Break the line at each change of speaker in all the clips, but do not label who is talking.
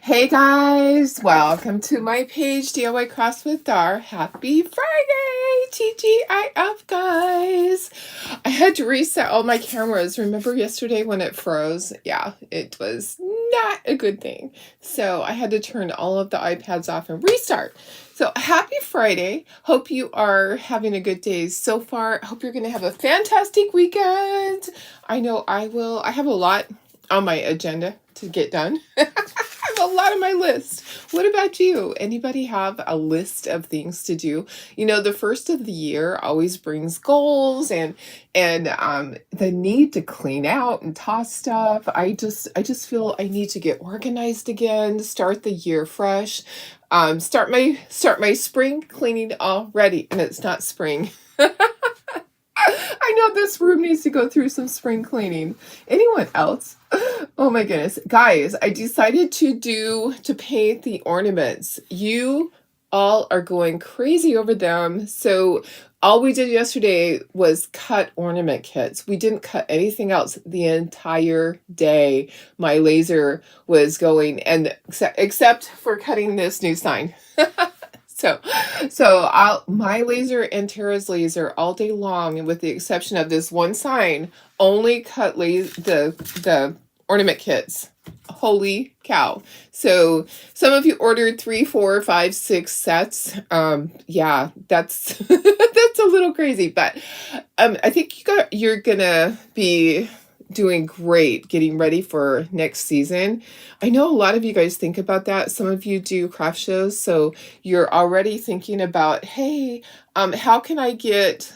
Hey guys, welcome to my page, DIY Crafts with Dar. Happy Friday, TGIF guys. I had to reset all my cameras. Remember yesterday when it froze? Yeah, it was not a good thing. So I had to turn all of the iPads off and restart. So happy Friday. Hope you are having a good day so far. Hope you're going to have a fantastic weekend. I know I will. I have a lot on my agenda to get done. A lot on my list. What about you? Anybody have a list of things to do? You know, the first of the year always brings goals and the need to clean out and toss stuff. I just feel I need to get organized again, start the year fresh. Start my spring cleaning already, and it's not spring. I know this room needs to go through some spring cleaning. Anyone else? Oh my goodness. Guys, I decided to paint the ornaments. You all are going crazy over them. So all we did yesterday was cut ornament kits. We didn't cut anything else the entire day. My laser was going, and except for cutting this new sign. So, my laser and Tara's laser all day long, and with the exception of this one sign, only cut the ornament kits. Holy cow! So some of you ordered 3, 4, 5, 6 sets. Yeah, that's that's a little crazy, but I think you're gonna be doing great getting ready for next season. I know a lot of you guys think about that. Some of you do craft shows, so you're already thinking about, hey, how can I get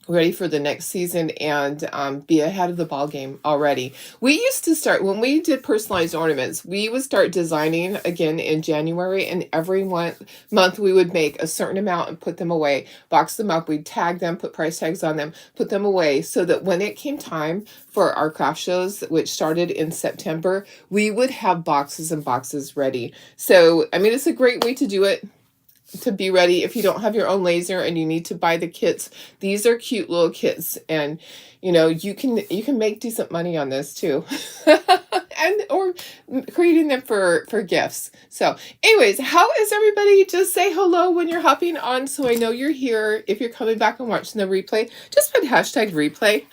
ready for the next season and be ahead of the ball game already. We used to start, when we did personalized ornaments, we would start designing again in January, and every month we would make a certain amount and put them away, box them up, we'd tag them, put price tags on them, put them away, so that when it came time for our craft shows, which started in September, we would have boxes and boxes ready. So, I mean, it's a great way to do it, to be ready if you don't have your own laser and you need to buy the kits. These are cute little kits, and you know, you can make decent money on this too. And or creating them for gifts. So anyways, how is everybody? Just say hello when you're hopping on so I know you're here. If you're coming back and watching the replay, just put hashtag replay.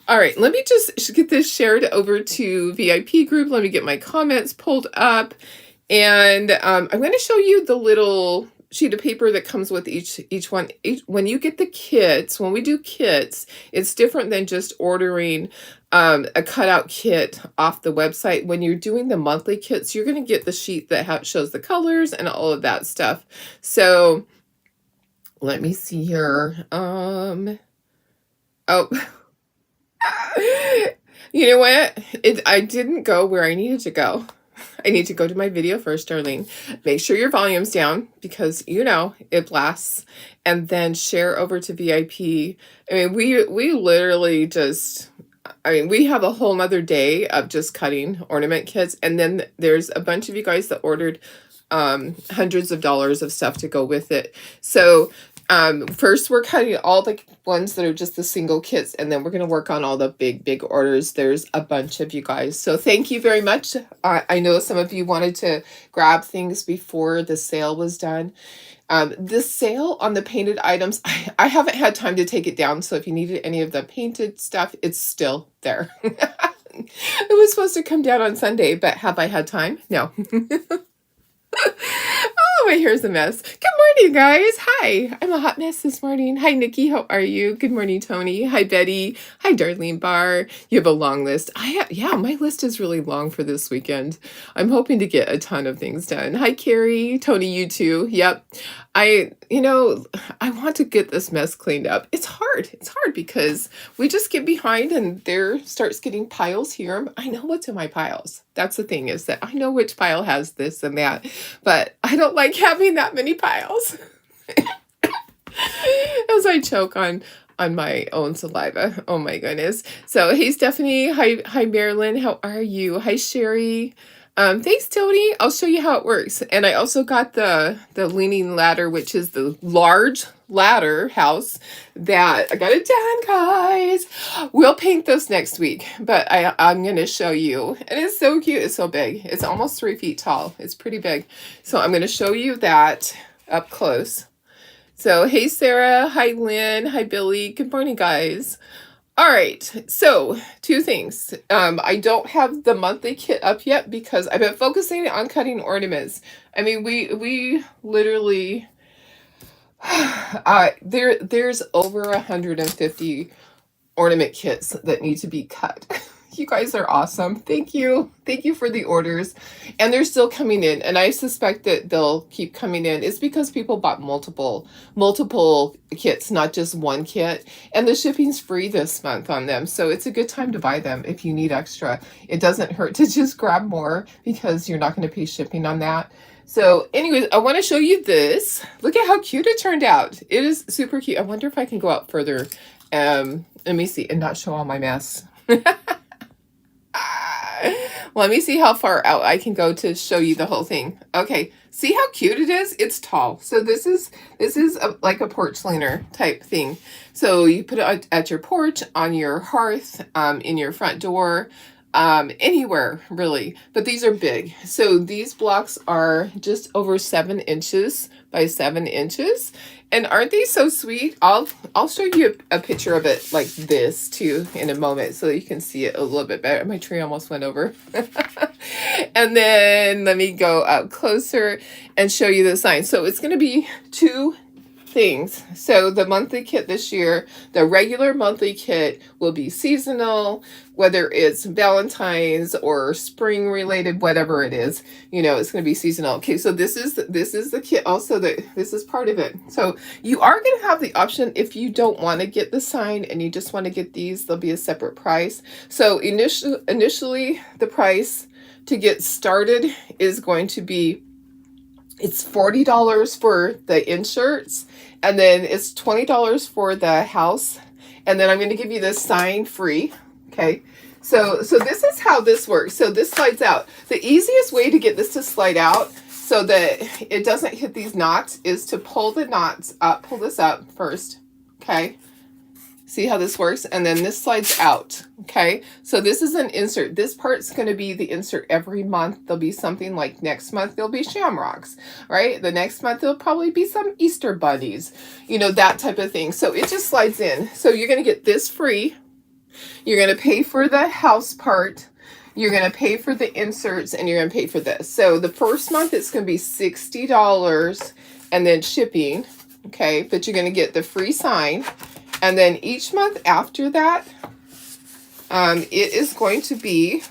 All right, let me just get this shared over to VIP group. Let me get my comments pulled up, and I'm going to show you the little sheet of paper that comes with each one. When you get the kits, when we do kits, it's different than just ordering a cutout kit off the website. When you're doing the monthly kits, you're going to get the sheet that shows the colors and all of that stuff. So let me see here. Oh, you know what? I didn't go where I needed to go. I need to go to my video first, Darlene. Make sure your volume's down because, you know, it blasts. And then share over to VIP. I mean, we literally just, I mean, we have a whole nother day of just cutting ornament kits. And then there's a bunch of you guys that ordered hundreds of dollars of stuff to go with it. So first we're cutting all the ones that are just the single kits, and then we're going to work on all the big orders. There's a bunch of you guys, so thank you very much. I know some of you wanted to grab things before the sale was done. The sale on the painted items, I haven't had time to take it down, so if you needed any of the painted stuff, it's still there. It was supposed to come down on Sunday, but have I had time? No. Oh, my hair's a mess. Good morning, guys. Hi. I'm a hot mess this morning. Hi, Nikki. How are you? Good morning, Tony. Hi, Betty. Hi, Darlene Barr. You have a long list. Yeah, my list is really long for this weekend. I'm hoping to get a ton of things done. Hi, Carrie. Tony, you too. Yep. I want to get this mess cleaned up. It's hard. It's hard because we just get behind and there starts getting piles here. I know what's in my piles. That's the thing, is that I know which pile has this and that, but I don't like having that many piles. As I choke on my own saliva. Oh my goodness. So hey, Stephanie. Hi Marilyn. How are you? Hi, Sherry. Thanks, Tony. I'll show you how it works. And I also got the leaning ladder, which is the large ladder house that I got it done, guys. We'll paint this next week, but I'm going to show you. And it's so cute. It's so big. It's almost 3 feet tall. It's pretty big. So I'm going to show you that up close. So, hey, Sarah. Hi, Lynn. Hi, Billy. Good morning, guys. All right, so 2 things. I don't have the monthly kit up yet because I've been focusing on cutting ornaments. I mean, we literally, there's over 150 ornament kits that need to be cut. You guys are awesome. Thank you. Thank you for the orders. And they're still coming in. And I suspect that they'll keep coming in. It's because people bought multiple kits, not just one kit. And the shipping's free this month on them. So it's a good time to buy them if you need extra. It doesn't hurt to just grab more because you're not going to pay shipping on that. So anyways, I want to show you this. Look at how cute it turned out. It is super cute. I wonder if I can go out further. Let me see and not show all my mess. Let me see how far out I can go to show you the whole thing. Okay, see how cute it is? It's tall. So this is like a porch leaner type thing. So you put it at your porch, on your hearth, in your front door, anywhere really. But these are big. So these blocks are just over 7 inches by 7 inches. And aren't they so sweet? I'll show you a picture of it like this too in a moment so you can see it a little bit better. My tree almost went over. And then let me go up closer and show you the sign. So it's going to be 2 things. So the monthly kit this year, the regular monthly kit will be seasonal, whether it's Valentine's or spring related, whatever it is, you know, it's going to be seasonal. Okay, so this is the kit also, that this is part of it. So you are going to have the option if you don't want to get the sign and you just want to get these, there'll be a separate price. So initially the price to get started is going to be, it's $40 for the inserts, and then it's $20 for the house, and then I'm going to give you this sign free. Okay, so this is how this works. So this slides out. The easiest way to get this to slide out so that it doesn't hit these knots is to pull the knots up, pull this up first. Okay, see how this works? And then this slides out. Okay, so this is an insert. This part's going to be the insert every month. There'll be something like next month, there'll be shamrocks, right? The next month, there'll probably be some Easter bunnies, you know, that type of thing. So it just slides in. So you're going to get this free. You're going to pay for the house part. You're going to pay for the inserts, and you're going to pay for this. So the first month, it's going to be $60 and then shipping. Okay, but you're going to get the free sign. And then each month after that, it is going to be,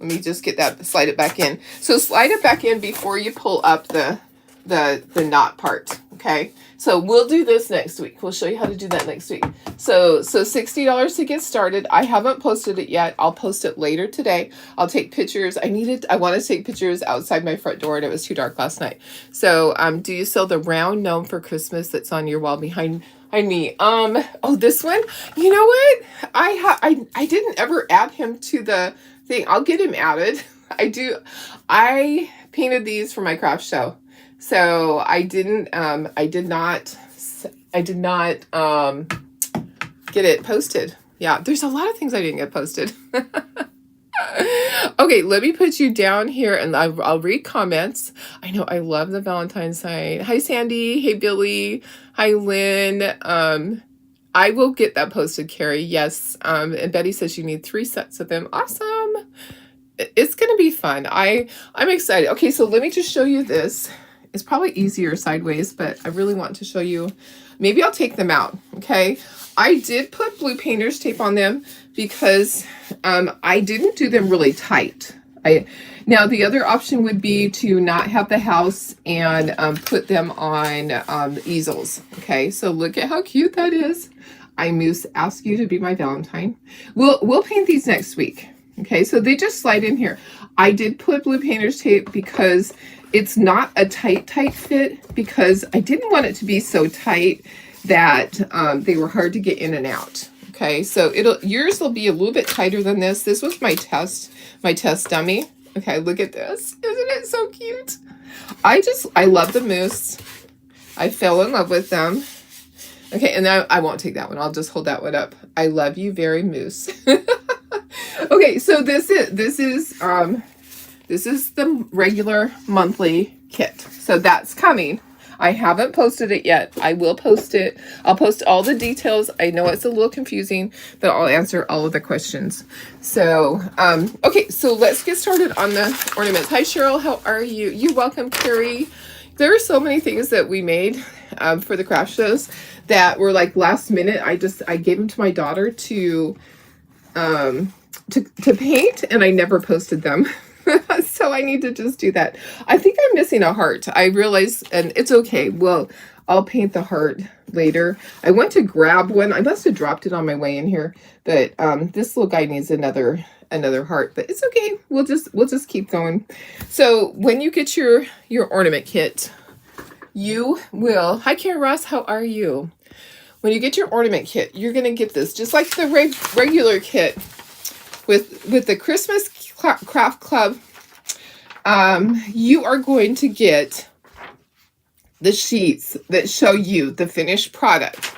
let me just get that, slide it back in. So slide it back in before you pull up the knot part. Okay, so we'll do this next week. We'll show you how to do that next week. So $60 to get started. I haven't posted it yet. I'll post it later today. I'll take pictures. I want to take pictures outside my front door, and it was too dark last night. So do you sell the round gnome for Christmas that's on your wall behind me? Oh, this one? You know what? I didn't ever add him to the thing. I'll get him added. I painted these for my craft show. So I did not get it posted. Yeah, there's a lot of things I didn't get posted. Okay, let me put you down here and I'll read comments. I know I love the Valentine's sign. Hi, Sandy. Hey, Billy. Hi, Lynn. I will get that posted, Carrie. Yes. And Betty says you need 3 sets of them. Awesome. It's going to be fun. I'm excited. Okay, so let me just show you this. It's probably easier sideways, but I really want to show you. Maybe I'll take them out, okay? I did put blue painter's tape on them because I didn't do them really tight. Now, the other option would be to not have the house and put them on easels, okay? So look at how cute that is. Moose asked you to be my Valentine. We'll paint these next week, okay? So they just slide in here. I did put blue painter's tape because it's not a tight fit, because I didn't want it to be so tight that they were hard to get in and out. Okay, so yours will be a little bit tighter than this. This was my test dummy. Okay, look at this. Isn't it so cute? I love the moose. I fell in love with them. Okay, and I won't take that one. I'll just hold that one up. I love you very, moose. Okay, so this is the regular monthly kit. So that's coming. I haven't posted it yet. I will post it. I'll post all the details. I know it's a little confusing, but I'll answer all of the questions. So, okay, so let's get started on the ornaments. Hi, Cheryl. How are you? You're welcome, Carrie. There are so many things that we made for the craft shows that were like last minute. I gave them to my daughter to paint, and I never posted them. So I need to just do that. I think I'm missing a heart. I realize, and it's okay. Well, I'll paint the heart later. I went to grab one. I must have dropped it on my way in here, but this little guy needs another heart, but it's okay. We'll just keep going. So when you get your ornament kit, you will, hi Karen Ross, how are you? When you get your ornament kit, you're going to get this just like the regular kit with the Christmas Craft Club. You are going to get the sheets that show you the finished product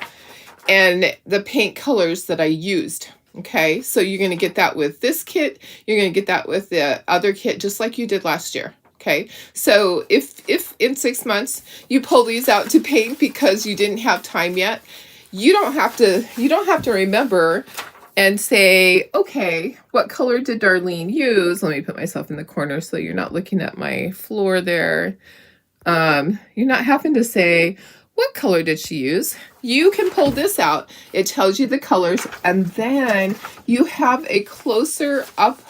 and the paint colors that I used. Okay, so you're going to get that with this kit. You're going to get that with the other kit, just like you did last year. Okay, so if in 6 months you pull these out to paint because you didn't have time yet, you don't have to remember and say, okay, what color did Darlene use? Let me put myself in the corner so you're not looking at my floor there. You're not having to say, what color did she use? You can pull this out. It tells you the colors, and then you have a closer up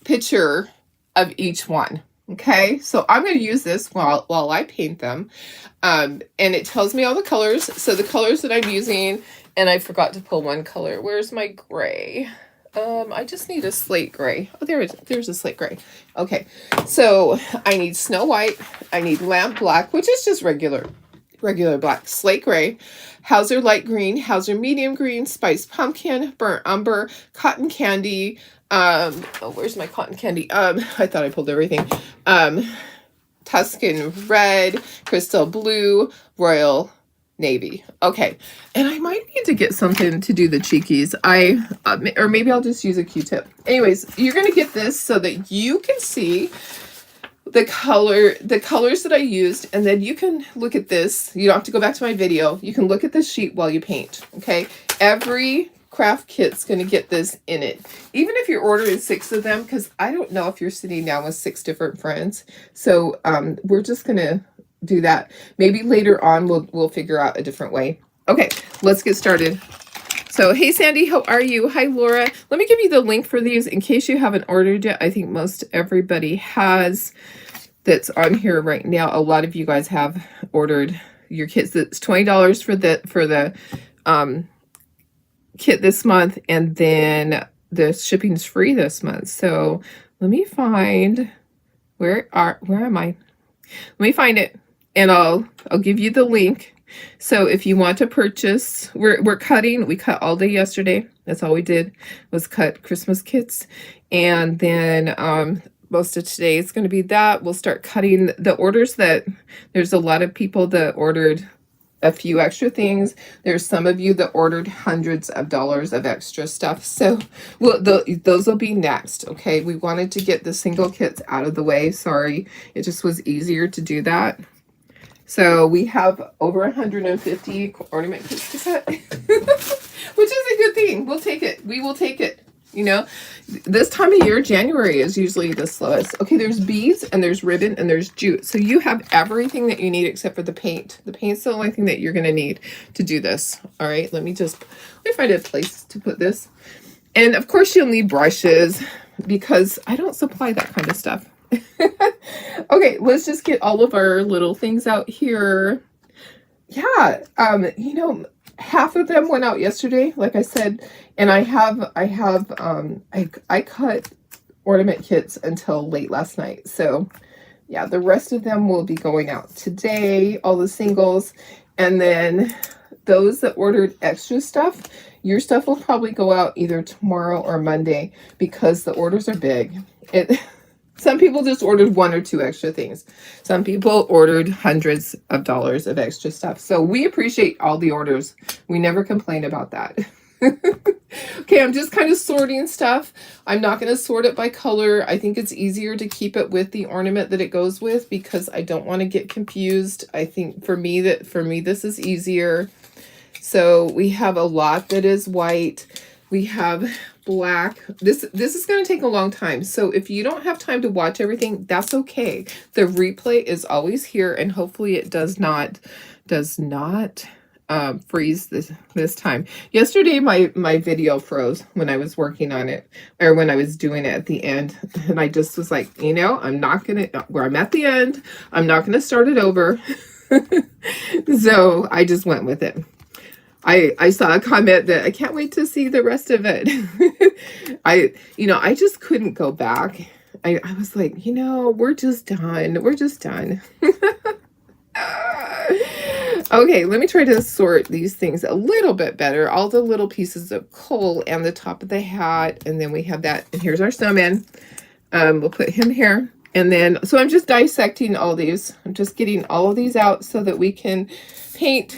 picture of each one. Okay, so I'm going to use this while I paint them. And it tells me all the colors. So the colors that I'm using, and I forgot to pull one color. Where's my gray? I just need a slate gray. Oh, there's a slate gray. Okay, so I need Snow White. I need Lamp Black, which is just regular black, slate gray, Hauser light green, Hauser medium green, spiced pumpkin, burnt umber, cotton candy. Where's my cotton candy? I thought I pulled everything. Tuscan red, crystal blue, royal navy. Okay, and I might need to get something to do the cheekies. Or maybe I'll just use a Q-tip. Anyways, you're gonna get this so that you can see the colors that I used, and then you can look at this. You don't have to go back to my video. You can look at this sheet while you paint. Okay, every craft kit's going to get this in it, even if you're ordering 6 of them, because I don't know if you're sitting down with 6 different friends. So we're just gonna do that. Maybe later on we'll figure out a different way. Okay, let's get started. So, hey Sandy, how are you? Hi Laura. Let me give you the link for these in case you haven't ordered yet. I think most everybody has that's on here right now. A lot of you guys have ordered your kits. It's $20 for the kit this month, and then the shipping's free this month. So let me find where am I? Let me find it, and I'll give you the link. So if you want to purchase, we cut all day yesterday. That's all we did, was cut Christmas kits. And then most of today is going to be that. We'll start cutting the orders there's a lot of people that ordered a few extra things. There's some of you that ordered hundreds of dollars of extra stuff. So those will be next. Okay. We wanted to get the single kits out of the way. Sorry. It just was easier to do that. So we have over 150 ornament kits to cut, which is a good thing. We'll take it. We will take it. You know, this time of year, January is usually the slowest. Okay, there's beads and there's ribbon and there's jute. So you have everything that you need except for the paint. The paint's the only thing that you're going to need to do this. All right, let me find a place to put this. And of course you'll need brushes because I don't supply that kind of stuff. Okay, let's just get all of our little things out here. Yeah, you know, half of them went out yesterday, like I said, and I cut ornament kits until late last night. So yeah, the rest of them will be going out today, all the singles, and then those that ordered extra stuff, your stuff will probably go out either tomorrow or Monday because the orders are big. Some people just ordered 1 or 2 extra things. Some people ordered hundreds of dollars of extra stuff. So we appreciate all the orders. We never complain about that. Okay, I'm just kind of sorting stuff. I'm not going to sort it by color. I think it's easier to keep it with the ornament that it goes with because I don't want to get confused. I think for me this is easier. So we have a lot that is white. We have black. This is going to take a long time. So if you don't have time to watch everything, that's okay. The replay is always here, and hopefully it does not freeze this time. Yesterday my video froze when I was working on it, or when I was doing it at the end, and I just was like, you know, I'm at the end, I'm not gonna start it over. So I just went with it. I saw a comment that I can't wait to see the rest of it. I just couldn't go back. I was like, you know, we're just done. Okay, let me try to sort these things a little bit better. All the little pieces of coal and the top of the hat, and then we have that. And here's our snowman. We'll put him here. And then, so I'm just dissecting all these. I'm just getting all of these out so that we can paint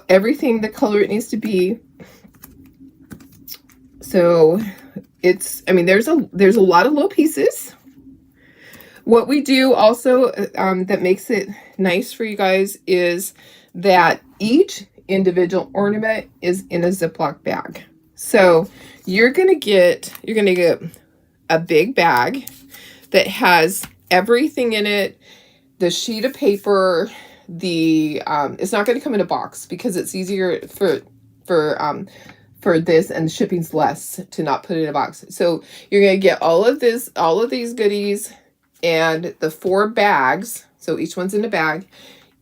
everything the color it needs to be. So it's, I mean, there's a lot of little pieces. What we do also that makes it nice for you guys is that each individual ornament is in a Ziploc bag. So you're gonna get a big bag that has everything in it, the sheet of paper, it's not going to come in a box because it's easier for this, and shipping's less to not put it in a box. So you're going to get all of these goodies and the 4 bags. So each one's in a bag,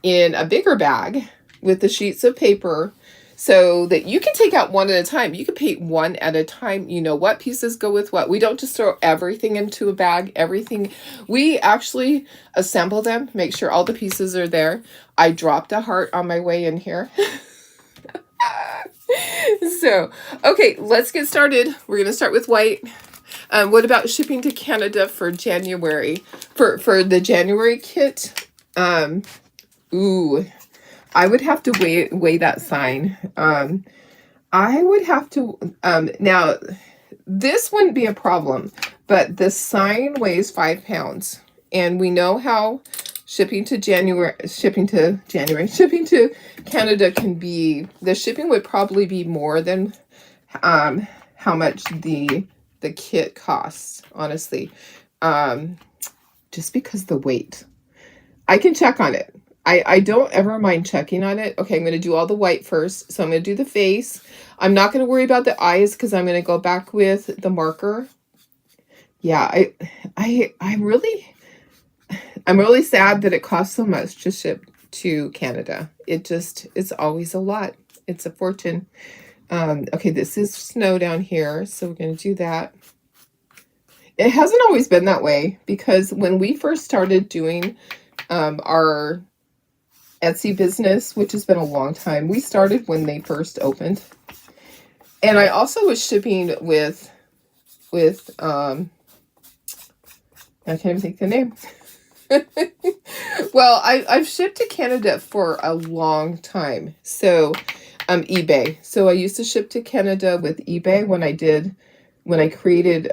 in a bigger bag with the sheets of paper, so that you can take out one at a time. You can paint one at a time. You know what pieces go with what. We don't just throw everything into a bag. We actually assemble them, make sure all the pieces are there. I dropped a heart on my way in here. So, okay, let's get started. We're going to start with white. What about shipping to Canada for January? For the January kit? Ooh. I would have to weigh that sign. I would have to, now this wouldn't be a problem, but the sign weighs 5 pounds, and we know how shipping to Canada can be. The shipping would probably be more than, how much the kit costs, honestly. Just because the weight. I can check on it. I don't ever mind checking on it. Okay, I'm going to do all the white first. So I'm going to do the face. I'm not going to worry about the eyes because I'm going to go back with the marker. Yeah, I'm really sad that it costs so much to ship to Canada. It's always a lot. It's a fortune. Okay, this is snow down here, so we're going to do that. It hasn't always been that way, because when we first started doing our Etsy business, which has been a long time. We started when they first opened. And I also was shipping with I can't even think the name. Well, I've shipped to Canada for a long time. So eBay. So I used to ship to Canada with eBay when I created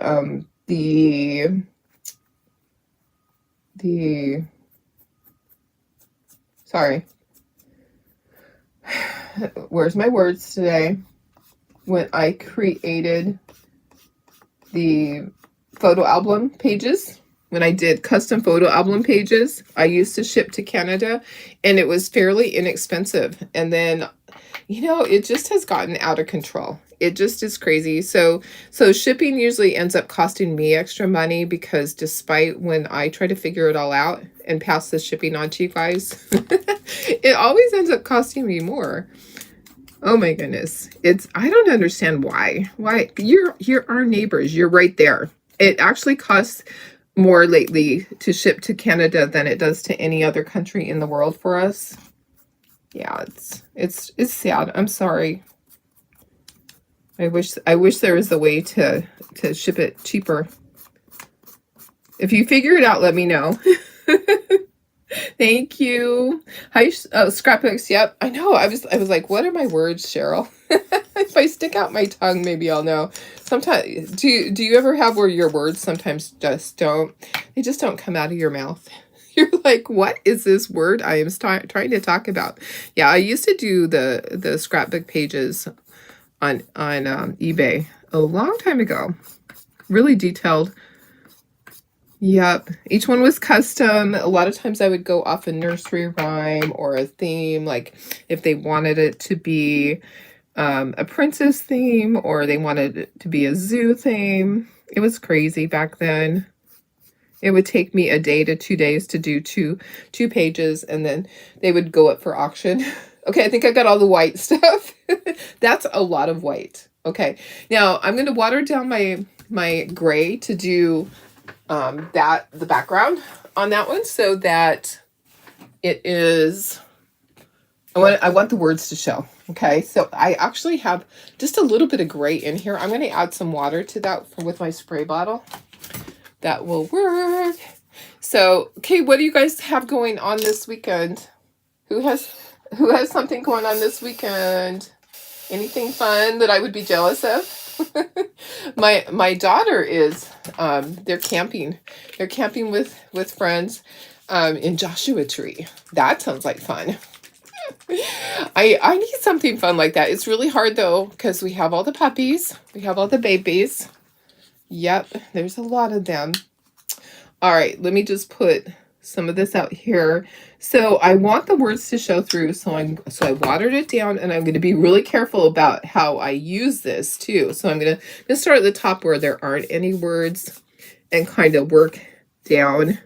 sorry. Where's my words today? When I created the photo album pages, when I did custom photo album pages, I used to ship to Canada, and it was fairly inexpensive. And then, you know, it just has gotten out of control. It just is crazy. So shipping usually ends up costing me extra money, because despite when I try to figure it all out and pass the shipping on to you guys, it always ends up costing me more. Oh my goodness. I don't understand why. Why? You're our neighbors. You're right there. It actually costs more lately to ship to Canada than it does to any other country in the world for us. Yeah, it's sad. I'm sorry. I wish there was a way to ship it cheaper. If you figure it out, let me know. Thank you. Hi, scrapbooks. Yep, I know. I was like, what are my words, Cheryl? If I stick out my tongue, maybe I'll know. Sometimes, do you ever have where your words sometimes just don't? They just don't come out of your mouth. You're like, what is this word I am trying to talk about? Yeah, I used to do the scrapbook pages on eBay a long time ago. Really detailed. Yep. Each one was custom. A lot of times I would go off a nursery rhyme or a theme, like if they wanted it to be a princess theme or they wanted it to be a zoo theme. It was crazy back then. It would take me a day to 2 days to do two pages, and then they would go up for auction. Okay, I think I got all the white stuff. That's a lot of white. Okay, now I'm going to water down my gray to do the background on that one so that it is, I want the words to show. Okay, so I actually have just a little bit of gray in here. I'm going to add some water to that with my spray bottle. That will work. So, okay, what do you guys have going on this weekend? Who has something going on this weekend? Anything fun that I would be jealous of? My daughter is they're camping. They're camping with friends in Joshua Tree. That sounds like fun. I need something fun like that. It's really hard though because we have all the puppies. We have all the babies. Yep, there's a lot of them. All right, let me just put some of this out here. So I want the words to show through, so I watered it down, and I'm going to be really careful about how I use this too. So I'm going to start at the top where there aren't any words and kind of work down.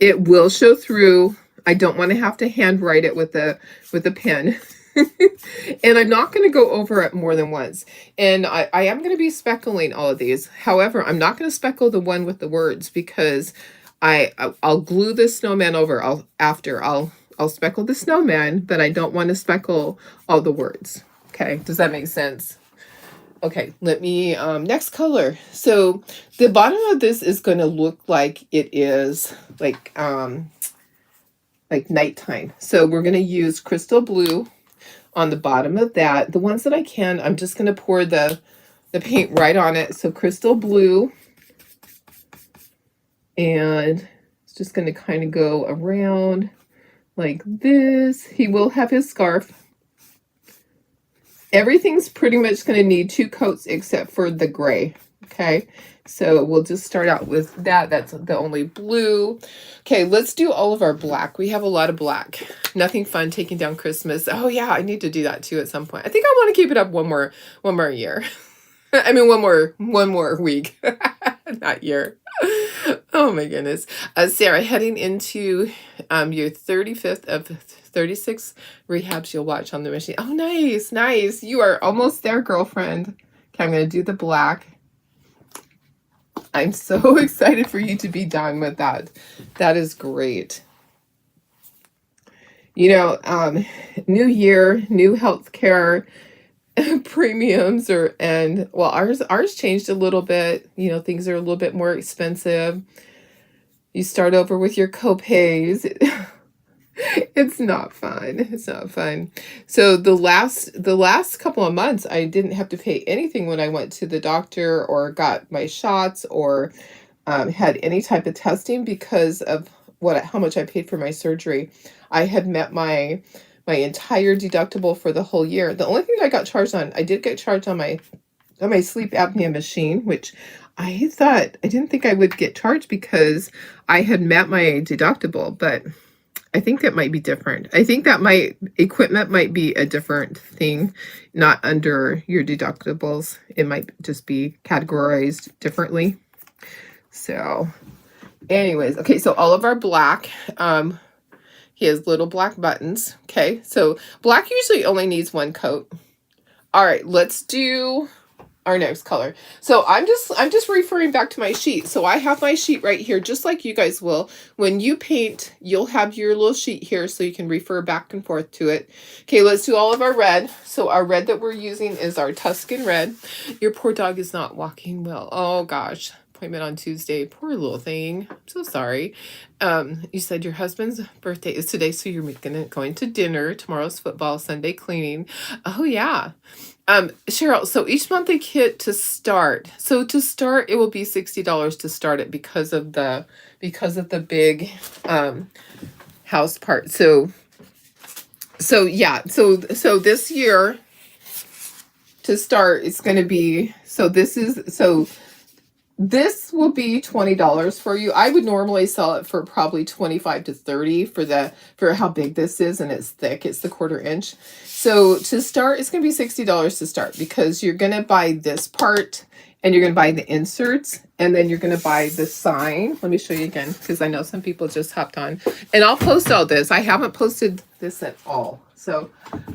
It will show through. I don't want to have to handwrite it with a pen. And I'm not going to go over it more than once. And I am going to be speckling all of these. However, I'm not going to speckle the one with the words because I'll glue the snowman over. I'll speckle the snowman, but I don't want to speckle all the words. Okay, does that make sense? Okay, let me next color. So the bottom of this is going to look like it is like nighttime. So we're going to use crystal blue on the bottom of that. The ones that I can, I'm just going to pour the paint right on it. So crystal blue. And it's just going to kind of go around like this. He will have his scarf. Everything's pretty much going to need 2 coats except for the gray. Okay, so we'll just start out with that. That's the only blue. Okay, let's do all of our black. We have a lot of black. Nothing fun taking down Christmas. Oh yeah, I need to do that too at some point. I think I want to keep it up one more year. I mean, one more week, not year. Oh my goodness. Sarah, heading into your 35th of 36 rehabs you'll watch on the machine. Oh, nice, nice. You are almost there, girlfriend. Okay, I'm going to do the black. I'm so excited for you to be done with that. That is great. You know, new year, new healthcare premiums well, ours changed a little bit. You know, things are a little bit more expensive. You start over with your co-pays. It's not fun. It's not fun. So the last couple of months, I didn't have to pay anything when I went to the doctor or got my shots or had any type of testing because of how much I paid for my surgery. I had met my entire deductible for the whole year. The only thing I got charged on, I did get charged on my sleep apnea machine, which I didn't think I would get charged because I had met my deductible, but I think that might be different. I think that equipment might be a different thing, not under your deductibles. It might just be categorized differently. So anyways, okay, so all of our black, he has little black buttons. Okay, so black usually only needs 1 coat. All right, let's do our next color. So I'm just referring back to my sheet. So I have my sheet right here, just like you guys will. When you paint, you'll have your little sheet here so you can refer back and forth to it. Okay, let's do all of our red. So our red that we're using is our Tuscan red. Your poor dog is not walking well. Oh gosh, appointment on Tuesday. Poor little thing. I'm so sorry. You said your husband's birthday is today, so you're going to dinner. Tomorrow's football, Sunday cleaning. Oh, yeah. Cheryl, so each monthly kit to start. So to start, it will be $60 to start it because of the big house part. So yeah, so this year to start, it's going to be, this will be $20 for you. I would normally sell it for probably 25 to 30 for how big this is, and it's thick. It's the 1/4 inch. So to start, it's going to be $60 to start because you're going to buy this part and you're going to buy the inserts and then you're going to buy the sign. Let me show you again because I know some people just hopped on. And I'll post all this. I haven't posted this at all. So,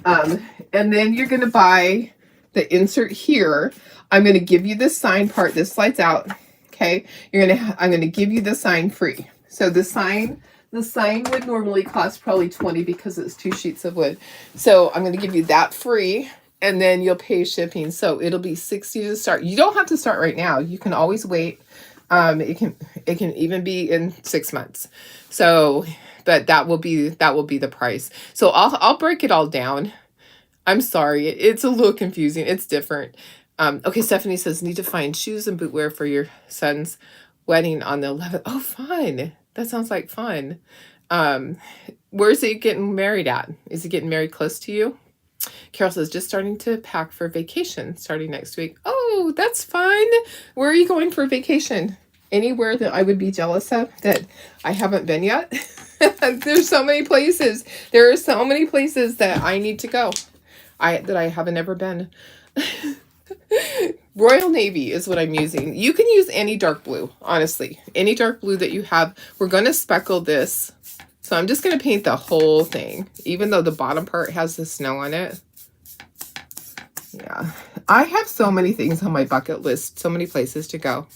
and then you're going to buy the insert here. I'm going to give you the sign part. This slides out. Okay. I'm going to give you the sign free. So the sign would normally cost probably $20 because it's 2 sheets of wood. So I'm going to give you that free and then you'll pay shipping. So it'll be $60 to start. You don't have to start right now. You can always wait. It can even be in 6 months. So, but that will be the price. So I'll break it all down. I'm sorry. It's a little confusing. It's different. Okay, Stephanie says, need to find shoes and bootwear for your son's wedding on the 11th. Oh, fun. That sounds like fun. Where's he getting married at? Is he getting married close to you? Carol says, just starting to pack for vacation starting next week. Oh, that's fun. Where are you going for vacation? Anywhere that I would be jealous of that I haven't been yet? There's so many places. There are so many places that I need to go. That I haven't ever been. Royal Navy is what I'm using. You can use any dark blue, honestly. Any dark blue that you have. We're going to speckle this. So I'm just going to paint the whole thing, even though the bottom part has the snow on it. Yeah. I have so many things on my bucket list. So many places to go.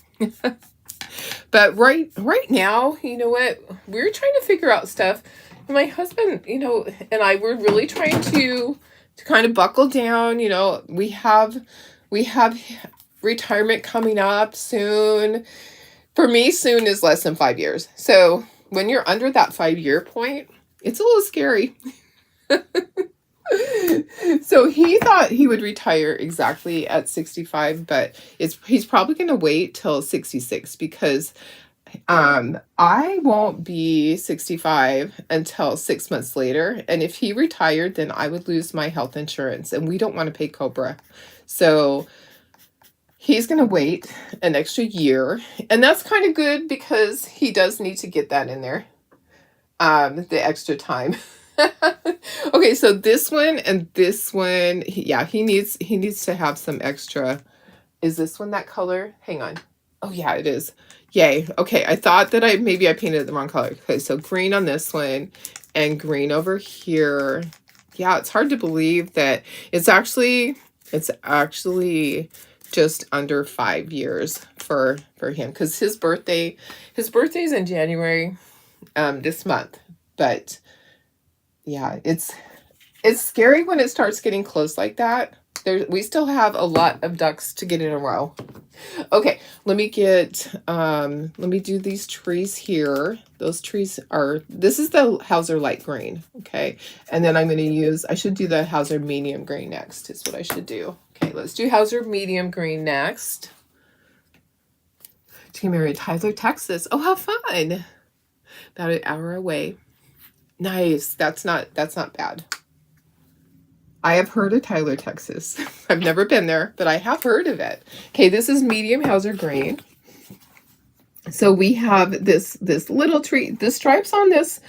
But right now, you know what? We're trying to figure out stuff. And my husband, you know, and I were really trying to kind of buckle down. You know, we have retirement coming up soon. For me, soon is less than 5 years. So when you're under that 5-year point, it's a little scary. So he thought he would retire exactly at 65, but he's probably going to wait till 66 because I won't be 65 until 6 months later. And if he retired, then I would lose my health insurance and we don't want to pay Cobra. So he's going to wait an extra year. And that's kind of good because he does need to get that in there. The extra time. Okay, so this one and this one, he needs to have some extra. Is this one that color? Hang on. Oh yeah, it is. Yay. Okay, I thought that I painted the wrong color. Okay, so green on this one and green over here. Yeah, it's hard to believe that it's actually just under 5 years for him because his birthday's in January this month. But yeah, it's scary when it starts getting close like that. We still have a lot of ducks to get in a row. Okay, let me do these trees here. Those trees this is the Hauser light green, okay? And then I should do the Hauser medium green next, is what I should do. Okay, let's do Hauser medium green next. To get married, Tyler, Texas. Oh, how fun. About an hour away. Nice. That's not bad. I have heard of Tyler, Texas. I've never been there, but I have heard of it. Okay, this is medium Hauser green. So we have this little tree. The stripes on this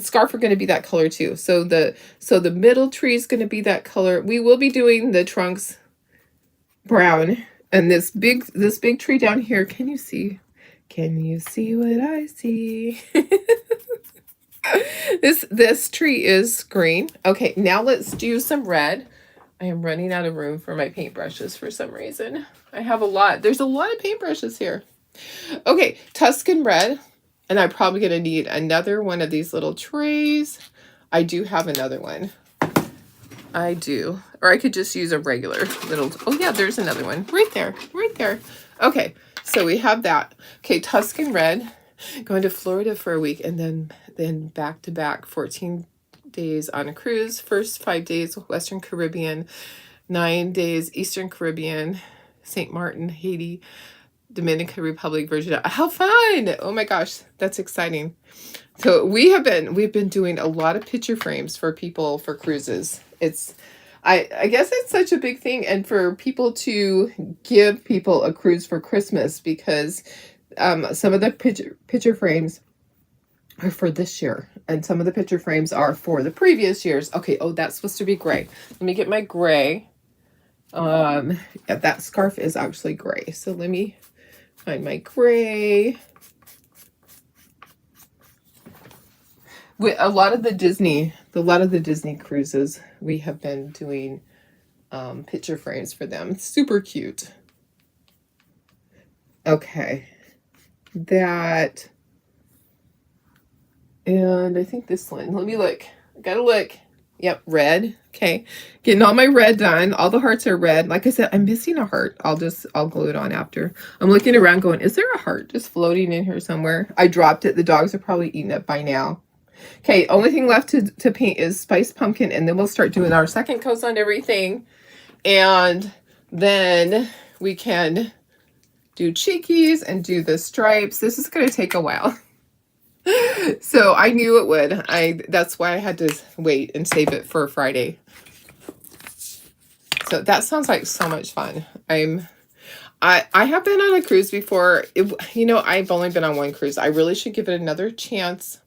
scarf are going to be that color too. So the middle tree is going to be that color. We will be doing the trunks brown, and this big tree down here. Can you see? Can you see what I see? This tree is green. Okay, now let's do some red. I am running out of room for my paintbrushes for some reason. I have a lot. There's a lot of paintbrushes here. Okay, Tuscan red. And I'm probably going to need another one of these little trays. I do have another one. I do. Or I could just use a regular little... Oh, yeah, there's another one. Right there. Right there. Okay, So we have that. Okay, Tuscan Red, going to Florida for a week, and then back to back 14 days on a cruise. First 5 days Western Caribbean, 9 days Eastern Caribbean, St. Martin, Haiti, Dominican Republic, Virgin. How fun! Oh my gosh, that's exciting. So we've been doing a lot of picture frames for people for cruises. I guess it's such a big thing, and for people to give people a cruise for Christmas, because some of the picture frames are for this year, and some of the picture frames are for the previous years. Okay, oh, that's supposed to be gray. Let me get my gray. Yeah, that scarf is actually gray, so let me find my gray. With a lot of the Disney cruises, we have been doing picture frames for them. It's super cute. Okay, that, and I think this one. Let me look. I gotta look. Yep, red. Okay, getting all my red done. All the hearts are red. Like I said, I'm missing a heart. I'll glue it on after. I'm looking around going, is there a heart just floating in here somewhere? I dropped it. The dogs are probably eating it by now. Okay, only thing left to paint is Spiced Pumpkin, and then we'll start doing our second coats on everything. And then we can do cheekies and do the stripes. This is going to take a while. So I knew it would. That's why I had to wait and save it for Friday. So that sounds like so much fun. I have been on a cruise before. I've only been on one cruise. I really should give it another chance.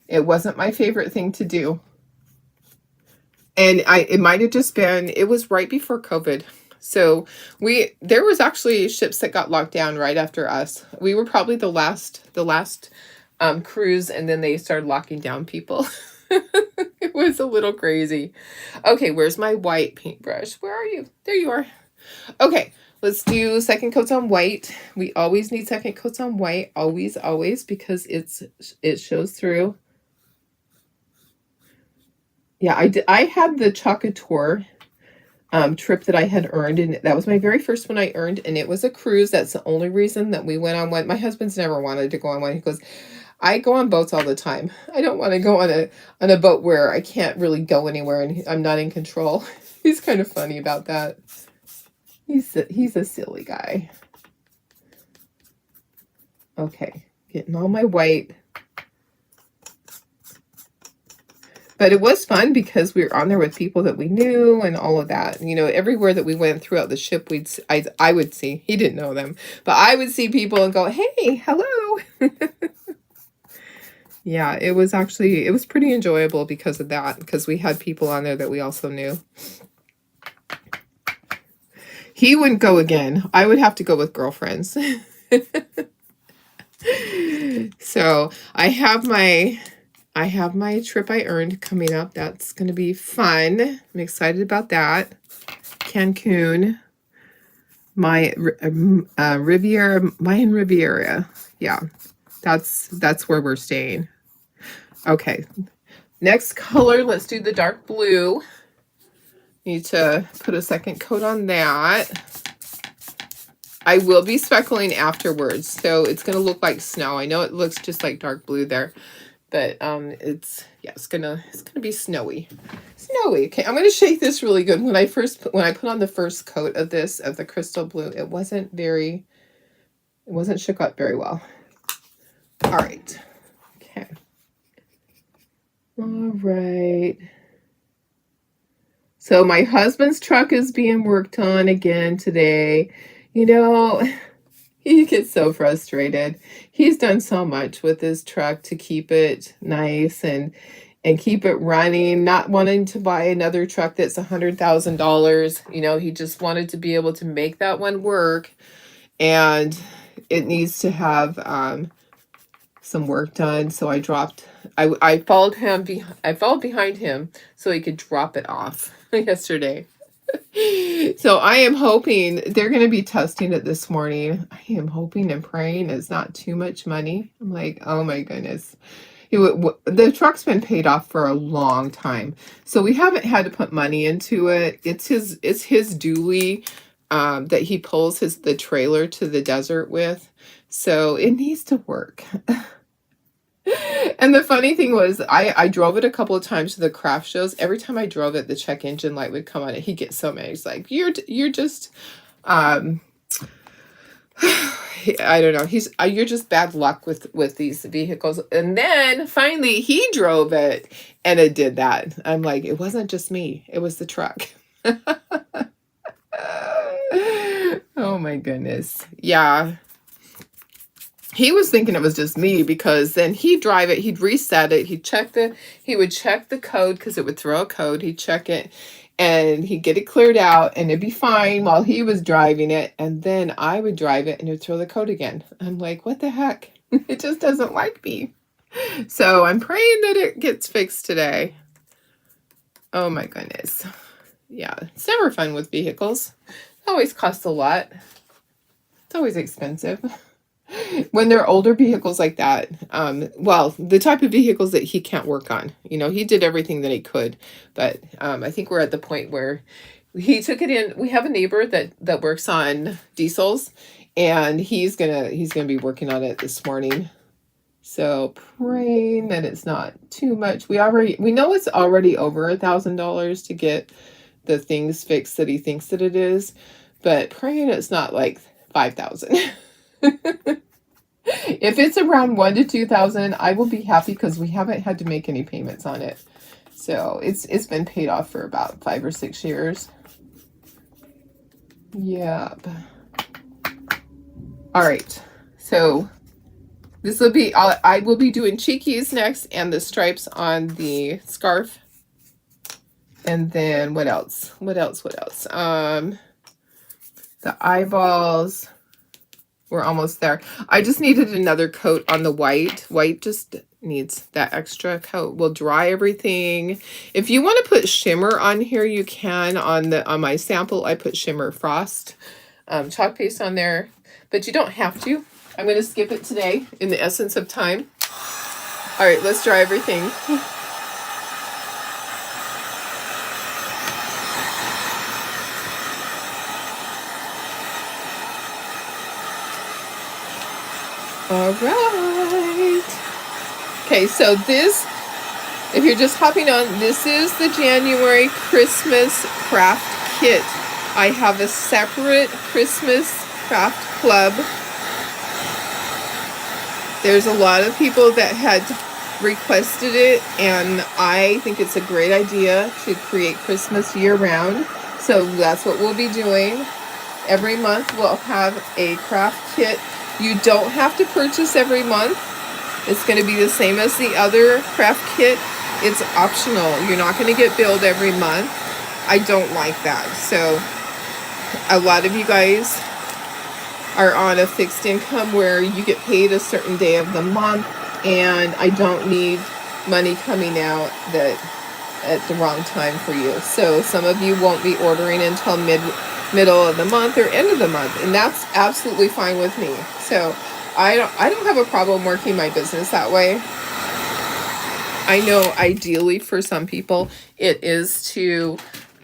It wasn't my favorite thing to do. And it might have just been, it was right before COVID. So there was actually ships that got locked down right after us. We were probably the last cruise, and then they started locking down people. It was a little crazy. Okay, where's my white paintbrush? Where are you? There you are. Okay, let's do second coats on white. We always need second coats on white. Always, always, because it shows through. Yeah, I had the Chocatour trip that I had earned, and that was my very first one I earned, and it was a cruise. That's the only reason that we went on one. My husband's never wanted to go on one. He goes, I go on boats all the time. I don't want to go on a boat where I can't really go anywhere and I'm not in control. He's kind of funny about that. He's a silly guy. Okay, getting all my white. But it was fun because we were on there with people that we knew and all of that. Everywhere that we went throughout the ship, I would see. He didn't know them, but I would see people and go, hey, hello. Yeah, it was pretty enjoyable because of that, because we had people on there that we also knew. He wouldn't go again. I would have to go with girlfriends. So I have my trip I earned coming up. That's going to be fun. I'm excited about that. Cancun, my Mayan Riviera. Yeah, that's where we're staying. Okay, next color. Let's do the dark blue. Need to put a second coat on that. I will be speckling afterwards, so it's going to look like snow. I know it looks just like dark blue there, but it's gonna be snowy. Okay, I'm gonna shake this really good. When I put on the first coat of the crystal blue, it wasn't shook up very well. All right. Okay. All right. So my husband's truck is being worked on again today. He gets so frustrated. He's done so much with his truck to keep it nice and keep it running, not wanting to buy another truck that's $100,000. He just wanted to be able to make that one work, and it needs to have some work done. So I followed behind him so he could drop it off yesterday. So I am hoping they're going to be testing it this morning. I am hoping and praying it's not too much money. I'm like, oh my goodness. The truck's been paid off for a long time, so we haven't had to put money into it. It's his dually. that he pulls the trailer to the desert with. So it needs to work. And the funny thing was, I drove it a couple of times to the craft shows. Every time I drove it, the check engine light would come on it. He'd get so mad. He's like, you're just, I don't know. You're just bad luck with these vehicles. And then finally he drove it and it did that. I'm like, it wasn't just me. It was the truck. Oh my goodness. Yeah. He was thinking it was just me because then he'd drive it, he'd reset it, he would check the code because it would throw a code, he'd check it and he'd get it cleared out and it'd be fine while he was driving it. And then I would drive it and it would throw the code again. I'm like, what the heck? It just doesn't like me. So I'm praying that it gets fixed today. Oh my goodness. Yeah, it's never fun with vehicles. It always costs a lot. It's always expensive. When they're older vehicles like that, well, the type of vehicles that he can't work on, he did everything that he could, but I think we're at the point where he took it in. We have a neighbor that works on diesels, and he's gonna be working on it this morning. So praying that it's not too much. We know it's already over $1,000 to get the things fixed that he thinks that it is, but praying it's not like 5,000. If it's around 1,000 to 2,000, I will be happy because we haven't had to make any payments on it. So it's been paid off for about 5 or 6 years. Yep. All right. So this will be, I will be doing cheekies next and the stripes on the scarf. And then what else? The eyeballs. We're almost there. I just needed another coat on the white. White just needs that extra coat. We'll dry everything. If you want to put shimmer on here, you can. On my sample, I put shimmer frost chalk paste on there, but you don't have to. I'm going to skip it today in the essence of time. All right, let's dry everything. All right. Okay, so this, if you're just hopping on, this is the January Christmas craft kit. I have a separate Christmas craft club. There's a lot of people that had requested it, and I think it's a great idea to create Christmas year-round. So that's what we'll be doing. Every month we'll have a craft kit. You don't have to purchase every month. It's going to be the same as the other craft kit. It's optional. You're not going to get billed every month. I don't like that. So a lot of you guys are on a fixed income where you get paid a certain day of the month, and I don't need money coming out at the wrong time for you. So some of you won't be ordering until middle of the month or end of the month, and that's absolutely fine with me. So I don't have a problem working my business that way. I know ideally for some people it is to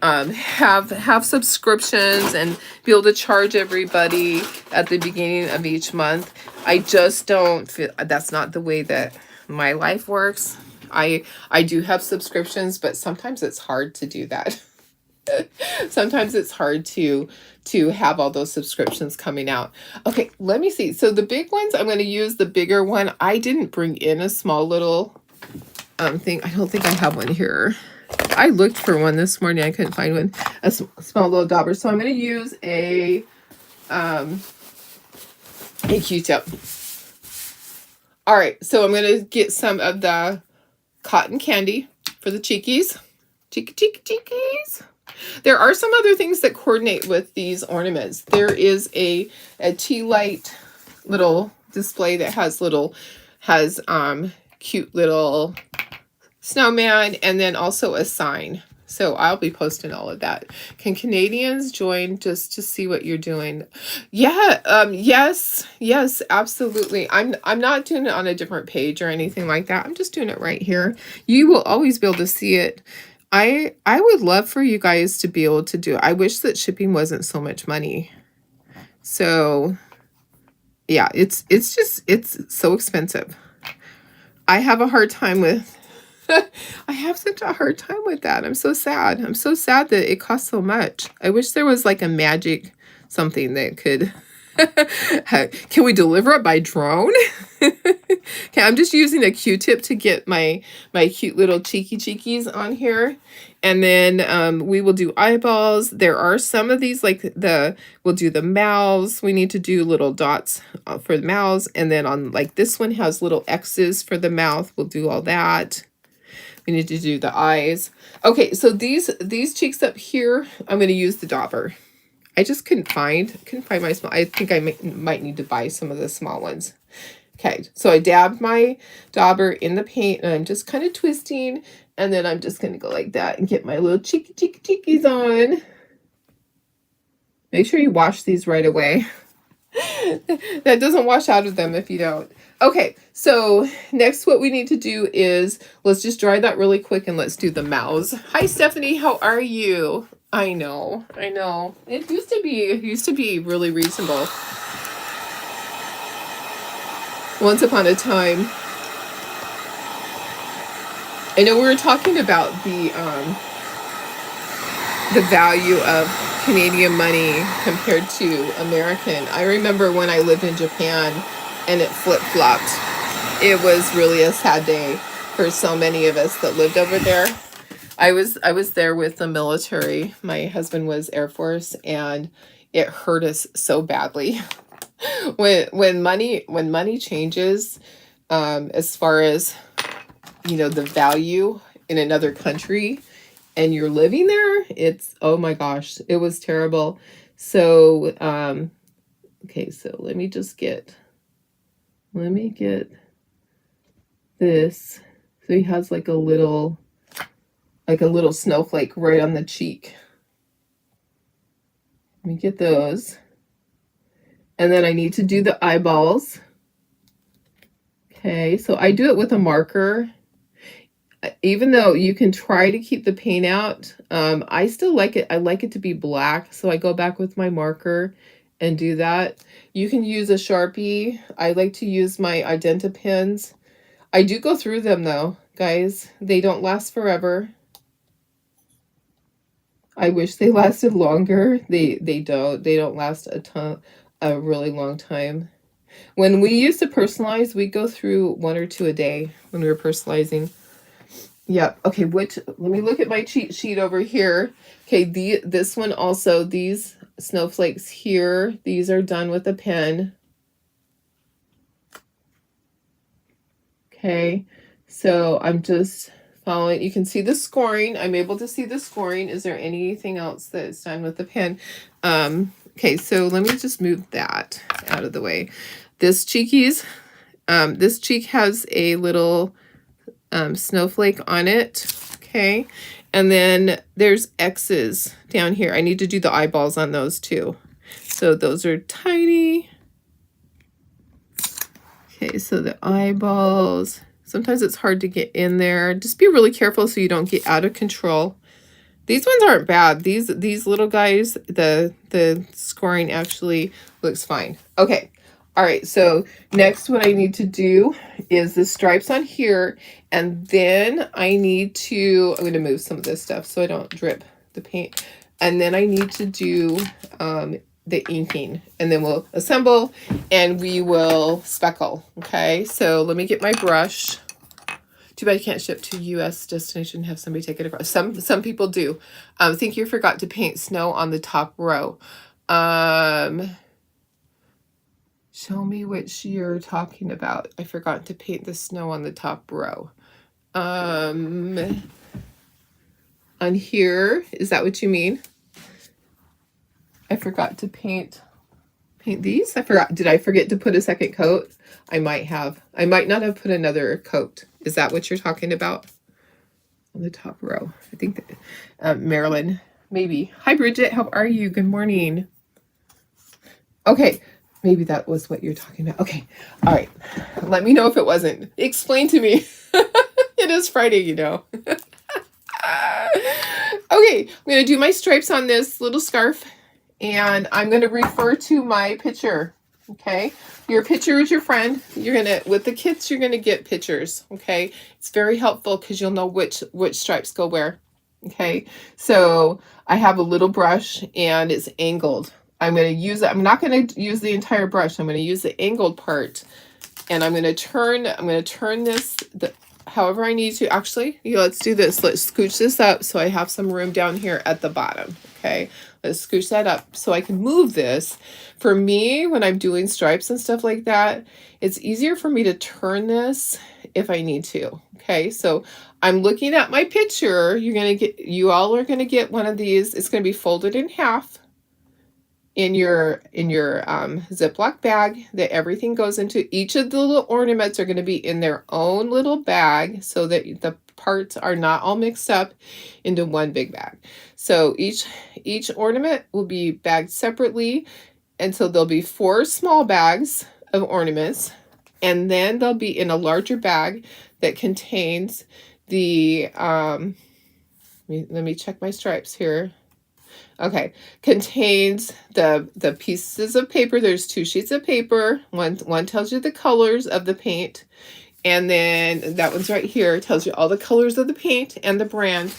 have subscriptions and be able to charge everybody at the beginning of each month. I just don't feel that's not the way that my life works. I do have subscriptions, but sometimes it's hard to do that. Sometimes it's hard to have all those subscriptions coming out. Okay, let me see. So the big ones, I'm going to use the bigger one. I didn't bring in a small little thing. I don't think I have one here. I looked for one this morning. I couldn't find one. A small little dauber. So I'm going to use a Q-tip. All right, so I'm going to get some of the cotton candy for the cheekies. Cheekies. There are some other things that coordinate with these ornaments. There is a tea light little display that has cute little snowman, and then also a sign. So I'll be posting all of that. Can Canadians join just to see what you're doing? Yeah, yes, absolutely. I'm not doing it on a different page or anything like that. I'm just doing it right here. You will always be able to see it I would love for you guys to be able to do. I wish that shipping wasn't so much money. So yeah, it's so expensive. I have a hard time with I have such a hard time with that. I'm so sad. I'm so sad that it costs so much. I wish there was like a magic something that could can we deliver it by drone? Okay, I'm just using a Q-tip to get my cute little cheekies on here. And then we will do eyeballs. There are some of these like we'll do the mouths. We need to do little dots for the mouths. And then on like this one has little X's for the mouth. We'll do all that. We need to do the eyes. Okay, so these cheeks up here, I'm going to use the dauber. I just couldn't find my small. I think I might need to buy some of the small ones. Okay, so I dabbed my dauber in the paint and I'm just kind of twisting, and then I'm just going to go like that and get my little cheekies on. Make sure you wash these right away. That doesn't wash out of them if you don't. Okay, so next what we need to do is, let's just dry that really quick and let's do the mouths. Hi, Stephanie, how are you? I know. It used to be really reasonable. Once upon a time. I know we were talking about the value of Canadian money compared to American. I remember when I lived in Japan and it flip-flopped. It was really a sad day for so many of us that lived over there. I was there with the military. My husband was Air Force, and it hurt us so badly. when money changes, as far as, you know, the value in another country, and you're living there, it's, oh my gosh, it was terrible. So okay, so let me get this. So he has like a little snowflake right on the cheek. Let me get those. And then I need to do the eyeballs. Okay, so I do it with a marker. Even though you can try to keep the paint out, I still like it. I like it to be black, so I go back with my marker and do that. You can use a Sharpie. I like to use my Identa pens. I do go through them though, guys. They don't last forever. I wish they lasted longer. They don't last a really long time. When we used to personalize, we go through 1 or 2 a day when we were personalizing. Yep. Okay, let me look at my cheat sheet over here. Okay, this one also, these snowflakes here, these are done with a pen. Okay, so I'm just following. You can see the scoring. I'm able to see the scoring. Is there anything else that's done with the pen? Okay, so let me just move that out of the way. This cheek has a little snowflake on it. Okay, and then there's X's down here. I need to do the eyeballs on those too. So those are tiny. Okay, so the eyeballs. Sometimes it's hard to get in there. Just be really careful so you don't get out of control. These ones aren't bad. These little guys, the scoring actually looks fine. Okay. All right. So next what I need to do is the stripes on here. And then I'm going to move some of this stuff so I don't drip the paint. And then I need to do the inking, and then we'll assemble and we will speckle. Okay. So let me get my brush. Too bad you can't ship to U.S. destination and have somebody take it across. Some people do. I think you forgot to paint snow on the top row. Show me which you're talking about. I forgot to paint the snow on the top row. On here, is that what you mean? I forgot to paint these. I forgot. Did I forget to put a second coat? I might have. I might not have put another coat. Is that what you're talking about? On the top row. I think that Marilyn, maybe. Hi, Bridget. How are you? Good morning. Okay. Maybe that was what you're talking about. Okay. All right. Let me know if it wasn't. Explain to me. It is Friday, you know. Okay, I'm going to do my stripes on this little scarf, and I'm going to refer to my picture. Okay, your picture is your friend. You're going to, with the kits, you're going to get pictures. Okay, it's very helpful because you'll know which stripes go where. Okay, so I have a little brush and it's angled. I'm going to use it. I'm not going to use the entire brush. I'm going to use the angled part, and I'm going to turn this however I need to. Actually, let's do this. Let's scooch this up so I have some room down here at the bottom. Okay, let's scooch that up so I can move this. For me, when I'm doing stripes and stuff like that, it's easier for me to turn this if I need to. Okay, so I'm looking at my picture. You all are gonna get one of these. It's gonna be folded in half in your Ziploc bag that everything goes into. Each of the little ornaments are going to be in their own little bag so that the parts are not all mixed up into one big bag. So each ornament will be bagged separately, and so there'll be 4 small bags of ornaments, and then they'll be in a larger bag that contains the let me check my stripes here. Okay, contains the pieces of paper. There's 2 sheets of paper. One tells you the colors of the paint, and then that one's right here tells you all the colors of the paint and the brand,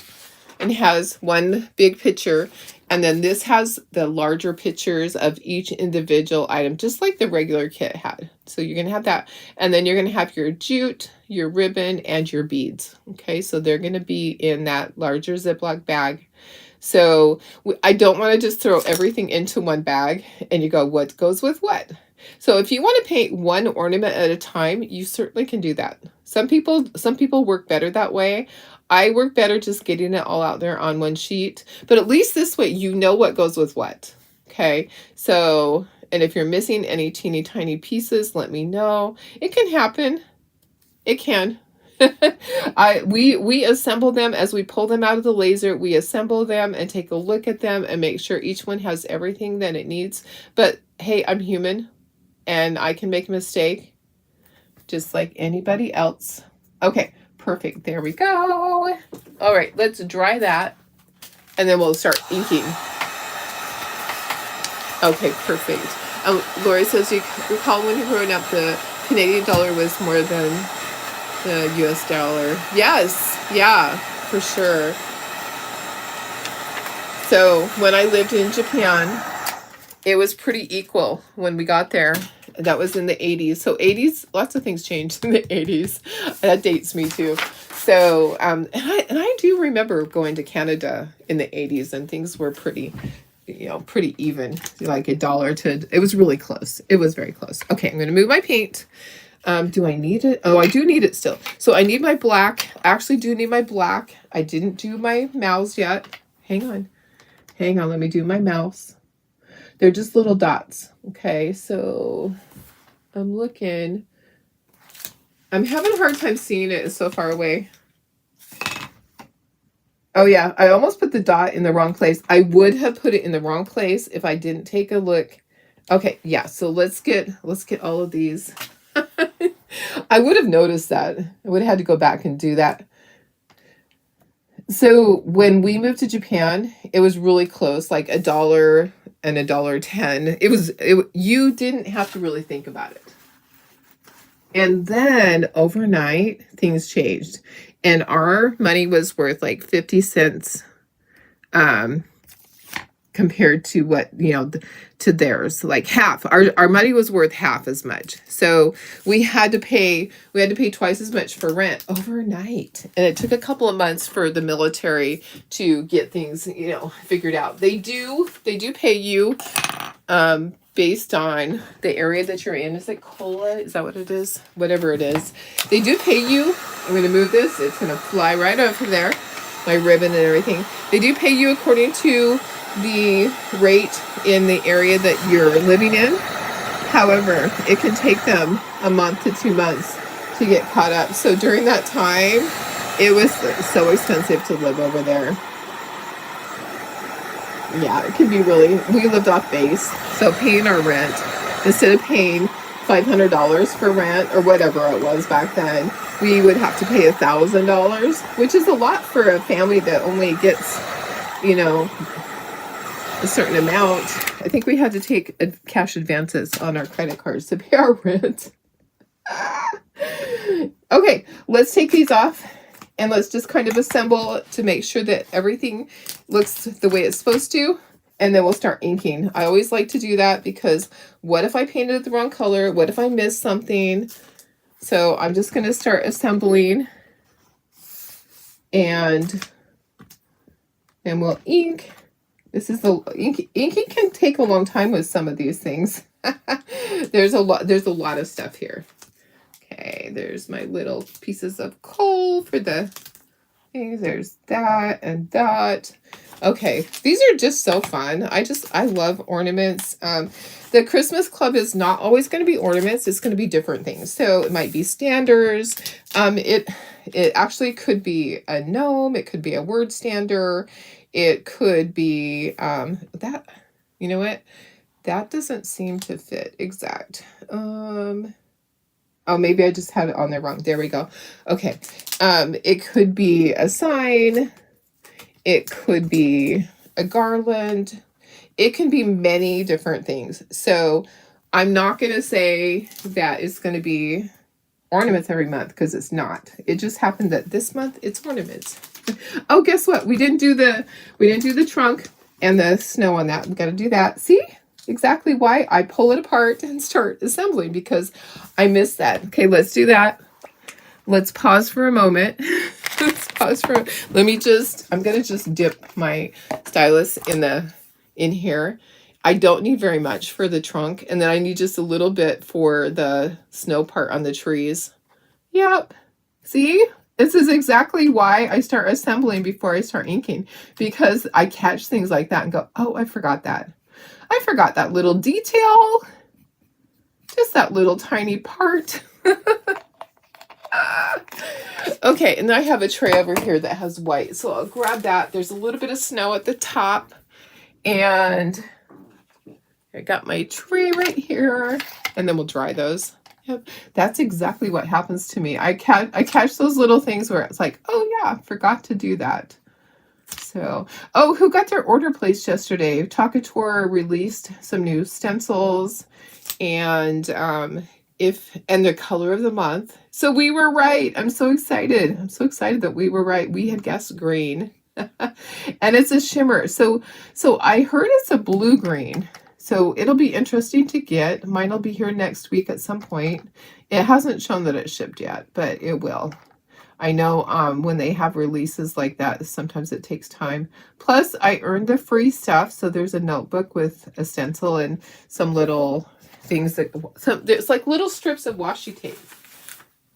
and has one big picture. And then this has the larger pictures of each individual item, just like the regular kit had. So you're gonna have that, and then you're gonna have your jute, your ribbon, and your beads. Okay, so they're gonna be in that larger Ziploc bag. So I don't want to just throw everything into one bag and you go, what goes with what? So if you want to paint one ornament at a time, you certainly can do that. Some people work better that way. I work better just getting it all out there on one sheet, but at least this way you know what goes with what. Okay, so, and if you're missing any teeny tiny pieces, let me know. It can happen. It can. We assemble them as we pull them out of the laser. We assemble them and take a look at them and make sure each one has everything that it needs. But hey, I'm human and I can make a mistake just like anybody else. Okay, perfect. There we go. All right, let's dry that and then we'll start inking. Okay, perfect. Lori says, you recall when you were growing up, the Canadian dollar was more than the US dollar. Yes, yeah, for sure. So when I lived in Japan, it was pretty equal when we got there. That was in the 80s. So 80s, lots of things changed in the 80s. That dates me too. So, and I do remember going to Canada in the 80s and things were pretty even, like $1 it was really close. It was very close. Okay, I'm going to move my paint. Do I need it? Oh, I do need it still. So I need my black. I actually do need my black. I didn't do my mouths yet. Hang on. Let me do my mouths. They're just little dots. Okay, so I'm looking. I'm having a hard time seeing it. It's so far away. Oh yeah, I almost put the dot in the wrong place. I would have put it in the wrong place if I didn't take a look. Okay, yeah, so let's get all of these. I would have noticed that. I would have had to go back and do that. So when we moved to Japan, it was really close, like $1 and $1.10. You didn't have to really think about it. And then overnight, things changed. And our money was worth like 50 cents compared to what, to theirs, like half. Our money was worth half as much. So we had to pay twice as much for rent overnight. And it took a couple of months for the military to get things, figured out. They do pay you based on the area that you're in. Is it COLA? Is that what it is? Whatever it is. They do pay you. I'm going to move this. It's going to fly right over there. My ribbon and everything. They do pay you according to the rate in the area that you're living in. However, it can take them a month to 2 months to get caught up. So during that time, it was so expensive to live over there. Yeah, it can be really, we lived off base. So paying our rent, instead of paying $500 for rent or whatever it was back then, we would have to pay $1,000, which is a lot for a family that only gets you know, a certain amount. I think we had to take cash advances on our credit cards to pay our rent. Okay, let's take these off and let's just kind of assemble to make sure that everything looks the way it's supposed to. And then we'll start inking. I always like to do that because what if I painted it the wrong color? What if I missed something? So I'm just going to start assembling, and we'll ink. This is the inking can take a long time with some of these things. There's a lot of stuff here. Okay, there's my little pieces of coal for the things. There's that and that. Okay, these are just so fun. I love ornaments. The Christmas Club is not always going to be ornaments. It's going to be different things. So it might be standers. It actually could be a gnome. It could be a word stander. It could be that. You know what? That doesn't seem to fit exact. Oh, maybe I just had it on there wrong. There we go. Okay. It could be a sign. It could be a garland. It can be many different things. So I'm not going to say that it's going to be ornaments every month, because it's not. It just happened that this month it's ornaments. Oh, guess what? We didn't do the trunk and the snow on that. We got to do that. See? Exactly why I pull it apart and start assembling, because I missed that. Okay, let's do that. Let's pause for a moment. Let's pause for, I'm going to just dip my stylus in here. I don't need very much for the trunk, and then I need just a little bit for the snow part on the trees. Yep. See? This is exactly why I start assembling before I start inking, because I catch things like that and go, oh, I forgot that. I forgot that little detail. Just that little tiny part. Okay, and I have a tray over here that has white, so I'll grab that. There's a little bit of snow at the top, and I got my tray right here, and then we'll dry those. Yep, that's exactly what happens to me. I catch those little things where it's like, oh yeah, forgot to do that. So, oh, who got their order placed yesterday? Talkator released some new stencils, and the color of the month. So we were right. I'm so excited. I'm so excited that we were right. We had guessed green. And it's a shimmer. So I heard it's a blue green. So it'll be interesting to get. Mine will be here next week at some point. It hasn't shown that it's shipped yet, but it will. I know when they have releases like that, sometimes it takes time. Plus, I earned the free stuff. So there's a notebook with a stencil and some little things that, there's like little strips of washi tape.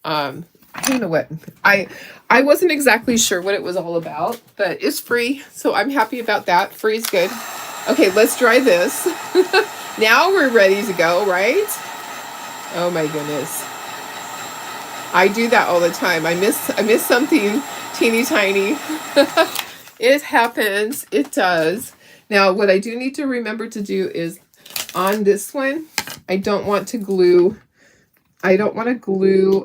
I don't know what, I wasn't exactly sure what it was all about, but it's free. So I'm happy about that. Free is good. Okay, let's dry this. Now we're ready to go, right? Oh my goodness. I do that all the time. I miss something teeny tiny. It happens. It does. Now, what I do need to remember to do is on this one, I don't want to glue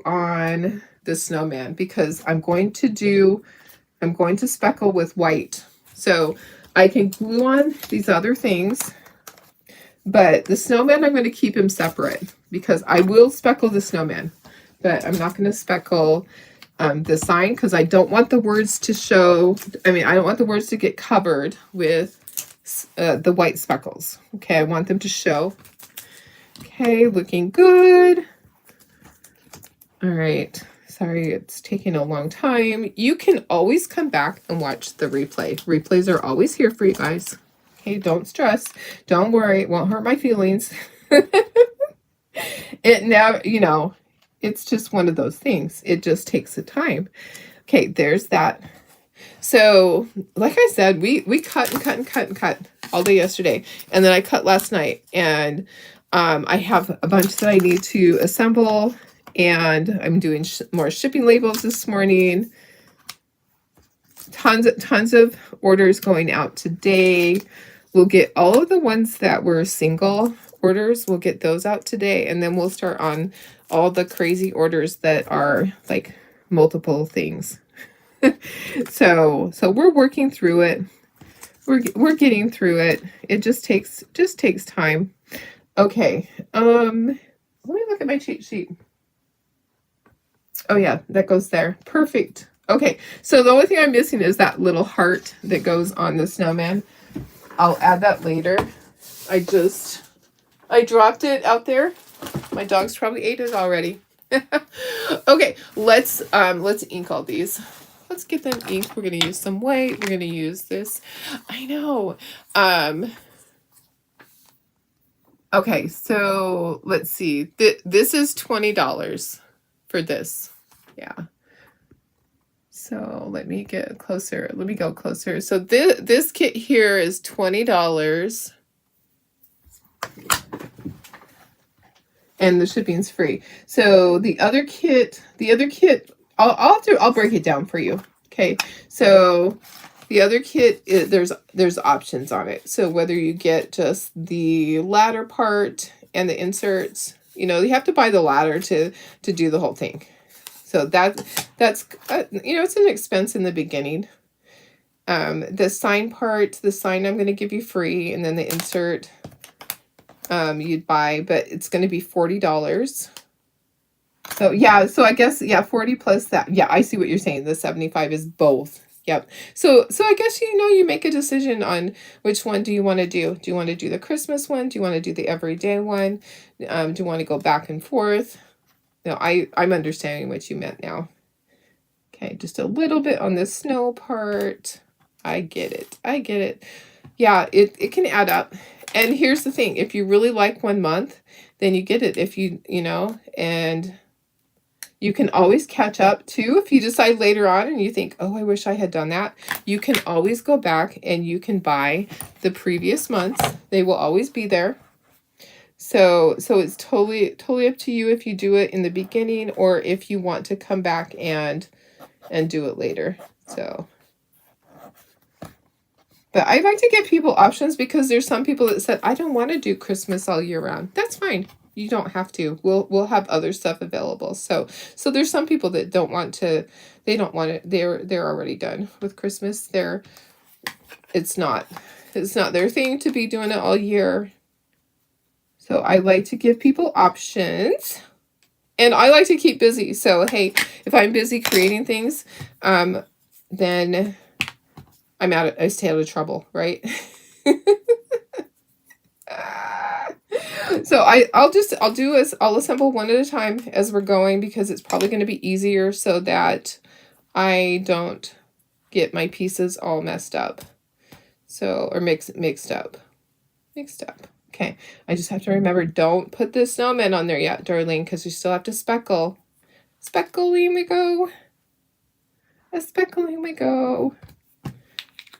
on the snowman, because I'm going to speckle with white. So I can glue on these other things, but the snowman, I'm going to keep him separate, because I will speckle the snowman. But I'm not going to speckle the sign, because I don't want the words to show. I don't want the words to get covered with the white speckles. Okay, I want them to show. Okay, looking good. All right. Sorry, it's taking a long time. You can always come back and watch the replay. Replays are always here for you guys. Okay, don't stress. Don't worry. It won't hurt my feelings. It never, it's just one of those things. It just takes the time. Okay, there's that. So, like I said, we cut and cut and cut and cut all day yesterday. And then I cut last night. And I have a bunch that I need to assemble. And I'm doing more shipping labels this morning. Tons of orders going out today. We'll get all of the ones that were single orders. We'll get those out today. And then we'll start on all the crazy orders that are like multiple things. So we're working through it. we're getting through it. It just takes time. Okay. Let me look at my cheat sheet. Oh yeah, that goes there. Perfect. Okay, so the only thing I'm missing is that little heart that goes on the snowman. I'll add that later. I dropped it out there. My dogs probably ate it already. Okay, let's ink all these. Let's get them inked. We're gonna use some white. We're gonna use this. I know. Okay, so let's see. This is $20 for this. Yeah. So let me get closer. Let me go closer. So this kit here is $20. And the shipping's free. So the other kit, I'll break it down for you. Okay. So the other kit, there's options on it. So whether you get just the ladder part and the inserts, you have to buy the ladder to do the whole thing. So that's it's an expense in the beginning. The sign part, I'm going to give you free, and then the insert you'd buy, but it's going to be $40. So yeah, so I guess 40 plus that. Yeah, I see what you're saying. The 75 is both. Yep. So I guess you make a decision on which one do you want to do. Do you want to do the Christmas one? Do you want to do the everyday one? Do you want to go back and forth? No, I'm understanding what you meant now. Okay, just a little bit on the snow part. I get it. Yeah, it can add up. And here's the thing. If you really like 1 month, then you get it. If and you can always catch up too. If you decide later on and you think, oh, I wish I had done that, you can always go back and you can buy the previous months. They will always be there. So it's totally up to you if you do it in the beginning or if you want to come back and do it later. So, but I like to give people options because there's some people that said, I don't want to do Christmas all year round. That's fine. You don't have to. We'll have other stuff available. So there's some people that don't want to. They don't want it. They're already done with Christmas. It's not their thing to be doing it all year. So I like to give people options. And I like to keep busy. So, hey, if I'm busy creating things, then I stay out of trouble, right? So I'll assemble one at a time as we're going because it's probably going to be easier so that I don't get my pieces all messed up. So, or mixed up. Okay, I just have to remember, don't put the snowman on there yet, Darlene, because you still have to speckle. Speckling we go. Speckling we go.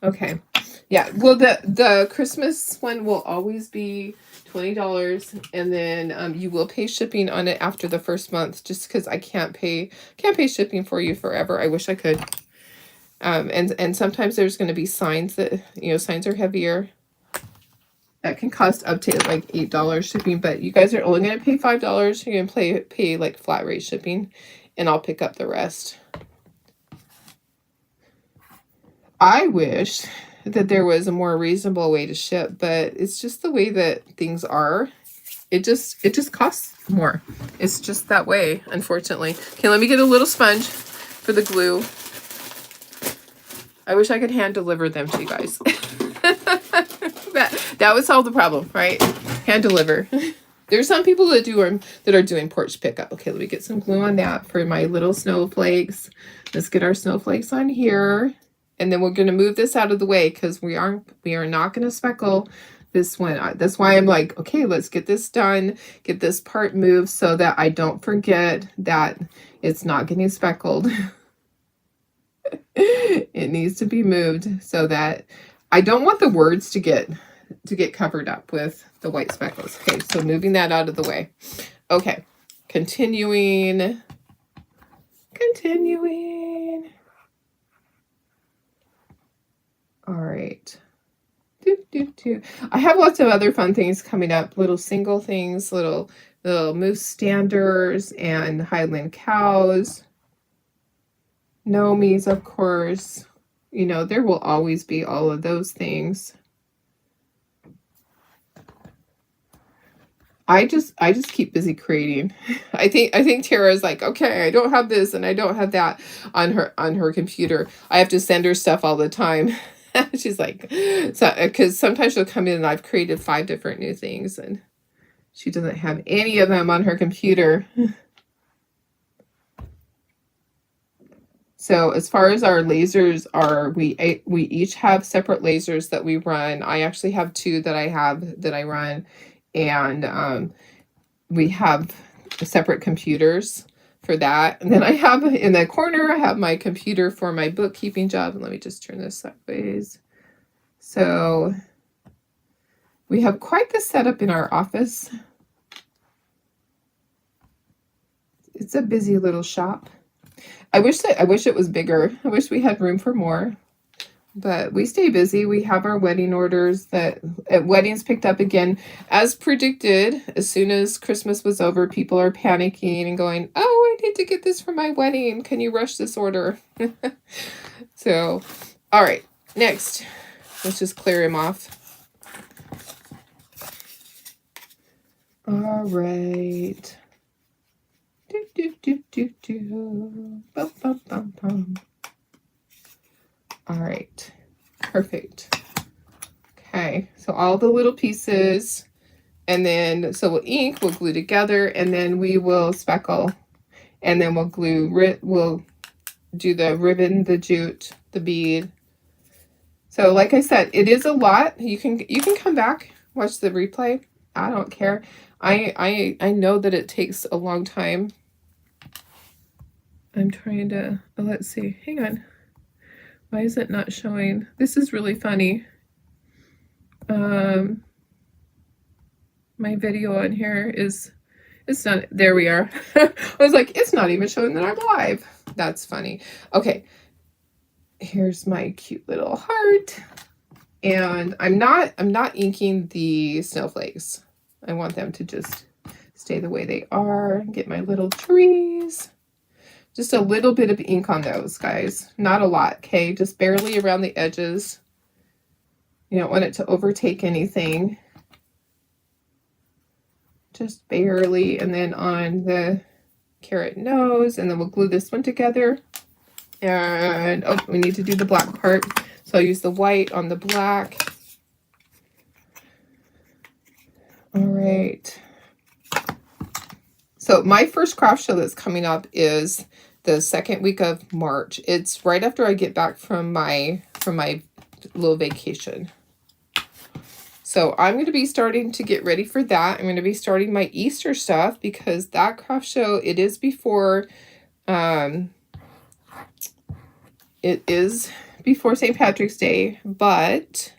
Okay. Yeah, well, the Christmas one will always be $20, and then you will pay shipping on it after the first month, just because I can't pay shipping for you forever. I wish I could. And sometimes there's going to be signs that, signs are heavier. That can cost up to like $8 shipping, but you guys are only going to pay $5. You're going to pay like flat rate shipping, and I'll pick up the rest. I wish that there was a more reasonable way to ship, but it's just the way that things are. It just costs more. It's just that way, unfortunately. Okay, let me get a little sponge for the glue. I wish I could hand deliver them to you guys. That would solve the problem, right? Hand deliver. There's some people that are doing porch pickup. Okay, let me get some glue on that for my little snowflakes. Let's get our snowflakes on here. And then we're going to move this out of the way because we are not going to speckle this one. That's why I'm like, okay, let's get this done. Get this part moved so that I don't forget that it's not getting speckled. It needs to be moved so that I don't want the words to get covered up with the white speckles. Okay, so moving that out of the way. Okay, continuing. All right. I have lots of other fun things coming up. Little single things, little moose standers and Highland cows. Nomies, of course. You know, there will always be all of those things. I just keep busy creating. I think Tara's like, okay, I don't have this and I don't have that on her computer. I have to send her stuff all the time. She's like, so because sometimes she'll come in and I've created 5 different new things and she doesn't have any of them on her computer. So as far as our lasers are, we each have separate lasers that we run. I actually have 2 that I run, and we have separate computers for that. And then I have in the corner, I have my computer for my bookkeeping job. And let me just turn this sideways. So we have quite the setup in our office. It's a busy little shop. I wish it was bigger. I wish we had room for more. But we stay busy. We have our wedding orders that weddings picked up again. As predicted, as soon as Christmas was over, people are panicking and going, oh, I need to get this for my wedding. Can you rush this order? So, all right, next. Let's just clear him off. All right. Bum, bum, bum, bum. All right, perfect. Okay, so all the little pieces, and then so we'll ink, we'll glue together, and then we will speckle, and then we'll we'll do the ribbon, the jute, the bead. So like I said, it is a lot. You can come back, watch the replay. I don't care. I know that it takes a long time. I'm trying to, let's see, hang on. Why is it not showing? This is really funny. My video on here it's not, there we are. I was like, it's not even showing that I'm live. That's funny. Okay, here's my cute little heart. And I'm not inking the snowflakes. I want them to just stay the way they are. Get my little trees. Just a little bit of ink on those, guys. Not a lot, okay? Just barely around the edges. You don't want it to overtake anything. Just barely. And then on the carrot nose. And then we'll glue this one together. And, oh, we need to do the black part. So I'll use the white on the black. All right. So my first craft show that's coming up is the 2nd week of March. It's right after I get back from my little vacation. So I'm going to be starting to get ready for that. I'm going to be starting my Easter stuff because that craft show, it is before St. Patrick's Day, but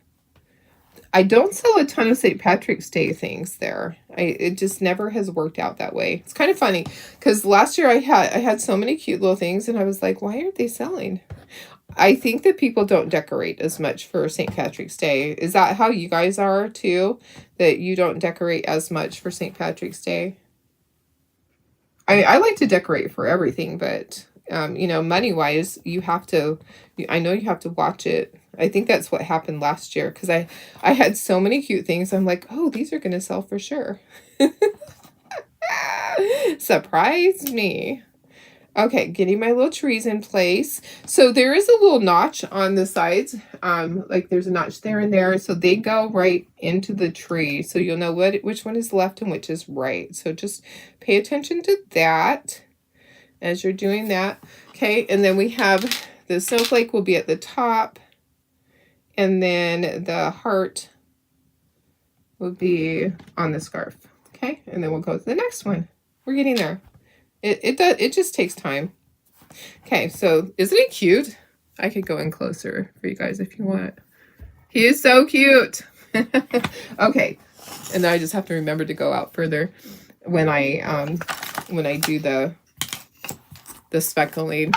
I don't sell a ton of St. Patrick's Day things there. It just never has worked out that way. It's kind of funny because last year I had so many cute little things and I was like, why aren't they selling? I think that people don't decorate as much for St. Patrick's Day. Is that how you guys are too? That you don't decorate as much for St. Patrick's Day? I like to decorate for everything, but you know, money-wise, I know you have to watch it. I think that's what happened last year because I had so many cute things. I'm like, oh, these are going to sell for sure. Surprise me. Okay, getting my little trees in place. So there is a little notch on the sides. Like there's a notch there and there. So they go right into the tree. So you'll know which one is left and which is right. So just pay attention to that as you're doing that. Okay, and then we have the snowflake will be at the top. And then the heart will be on the scarf. Okay, and then we'll go to the next one. We're getting there. It just takes time. Okay, so isn't he cute? I could go in closer for you guys if you want. He is so cute. Okay, and then I just have to remember to go out further when I do the speckling.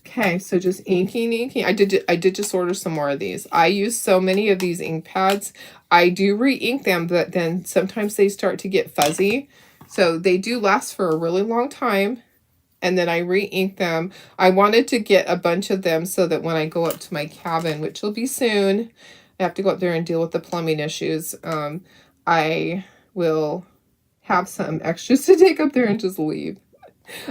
Okay, so just inking. I did just order some more of these. I use so many of these ink pads. I do re-ink them, but then sometimes they start to get fuzzy. So they do last for a really long time. and then I re-ink them. I wanted to get a bunch of them so that when I go up to my cabin, which will be soon, I have to go up there and deal with the plumbing issues. I will have some extras to take up there and just leave.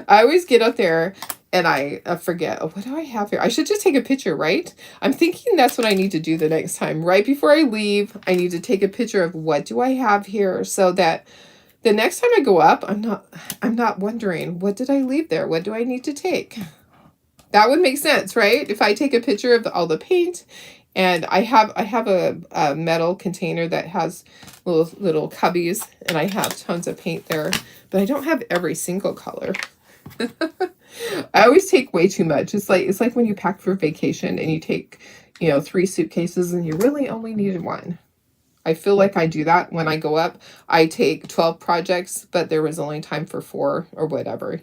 I always get up there and I forget, oh, what do I have here? I should just take a picture, right? I'm thinking that's what I need to do the next time. Right before I leave, I need to take a picture of what do I have here so that the next time I go up, I'm not wondering, what did I leave there? What do I need to take? That would make sense, right? If I take a picture of all the paint, and I have a metal container that has little cubbies, and I have tons of paint there, but I don't have every single color. I always take way too much. It's like when you pack for vacation and you take, 3 suitcases and you really only needed one. I feel like I do that when I go up. I take 12 projects, but there was only time for 4 or whatever,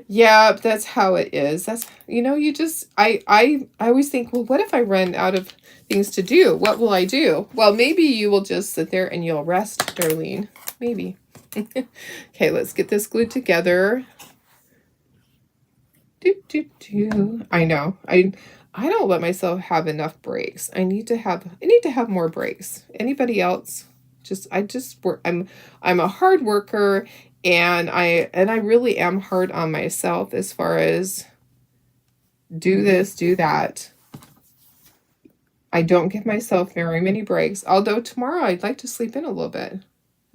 Yeah, that's how it is. That's, you just, I always think, well, what if I run out of things to do? What will I do? Well, maybe you will just sit there and you'll rest, Darlene. Maybe. Okay, let's get this glued together. I know. I don't let myself have enough breaks. I need to have more breaks. Anybody else? I just work. I'm a hard worker, and I really am hard on myself as far as do this, do that. I don't give myself very many breaks. Although tomorrow I'd like to sleep in a little bit.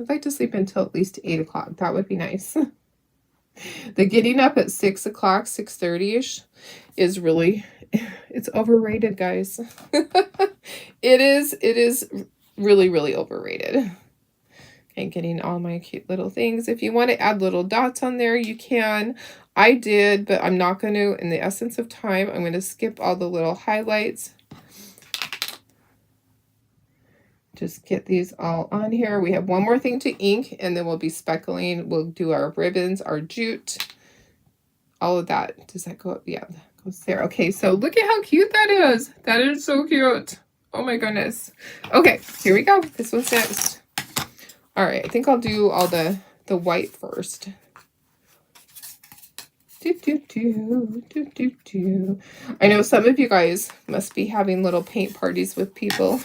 I'd like to sleep until at least 8 o'clock. That would be nice. The getting up at 6 o'clock, 6:30ish is really, it's overrated, guys. It is really, really overrated. Okay, getting all my cute little things. If you want to add little dots on there, you can. I did, but I'm not going to, in the essence of time, I'm going to skip all the little highlights. Just get these all on here. We have one more thing to ink, and then we'll be speckling. We'll do our ribbons, our jute, all of that. Does that go up? Yeah, that goes there. Okay, so look at how cute that is. That is so cute. Oh my goodness. Okay, here we go. This one's next. All right, I think I'll do all the white first. I know some of you guys must be having little paint parties with people.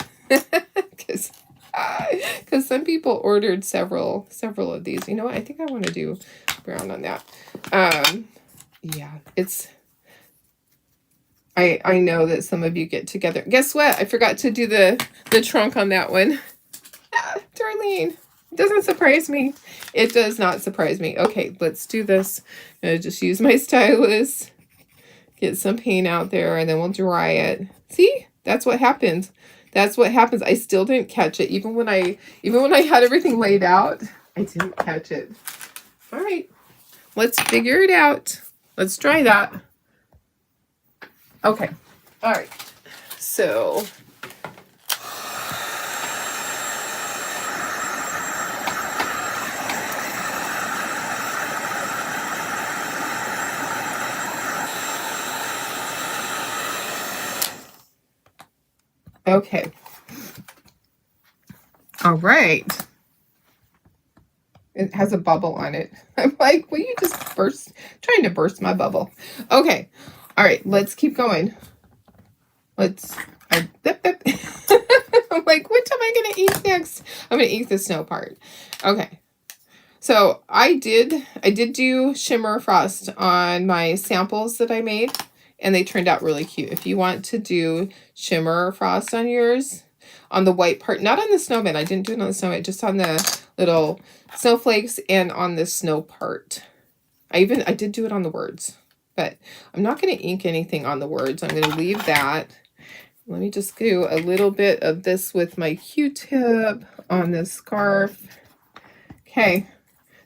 Because some people ordered several of these. You know what? I think I want to do brown on that. Yeah, it's... I know that some of you get together. Guess what? I forgot to do the trunk on that one. Darlene, it doesn't surprise me. It does not surprise me. Okay, let's do this. I'm going to just use my stylus. Get some paint out there, and then we'll dry it. See? That's what happens. That's what happens. I still didn't catch it. Even when I had everything laid out, I didn't catch it. All right. Let's figure it out. Let's try that. Okay. All right. So... Okay. All right. It has a bubble on it. I'm like, will you just trying to burst my bubble. Okay. All right, let's keep going. I'm like, what am I going to ink next? I'm going to ink the snow part. Okay. So I did do shimmer frost on my samples that I made, and they turned out really cute. If you want to do shimmer frost on yours, on the white part, not on the snowman. I didn't do it on the snowman, just on the little snowflakes and on the snow part. I did do it on the words, but I'm not going to ink anything on the words. I'm going to leave that. Let me just do a little bit of this with my Q-tip on this scarf. Okay.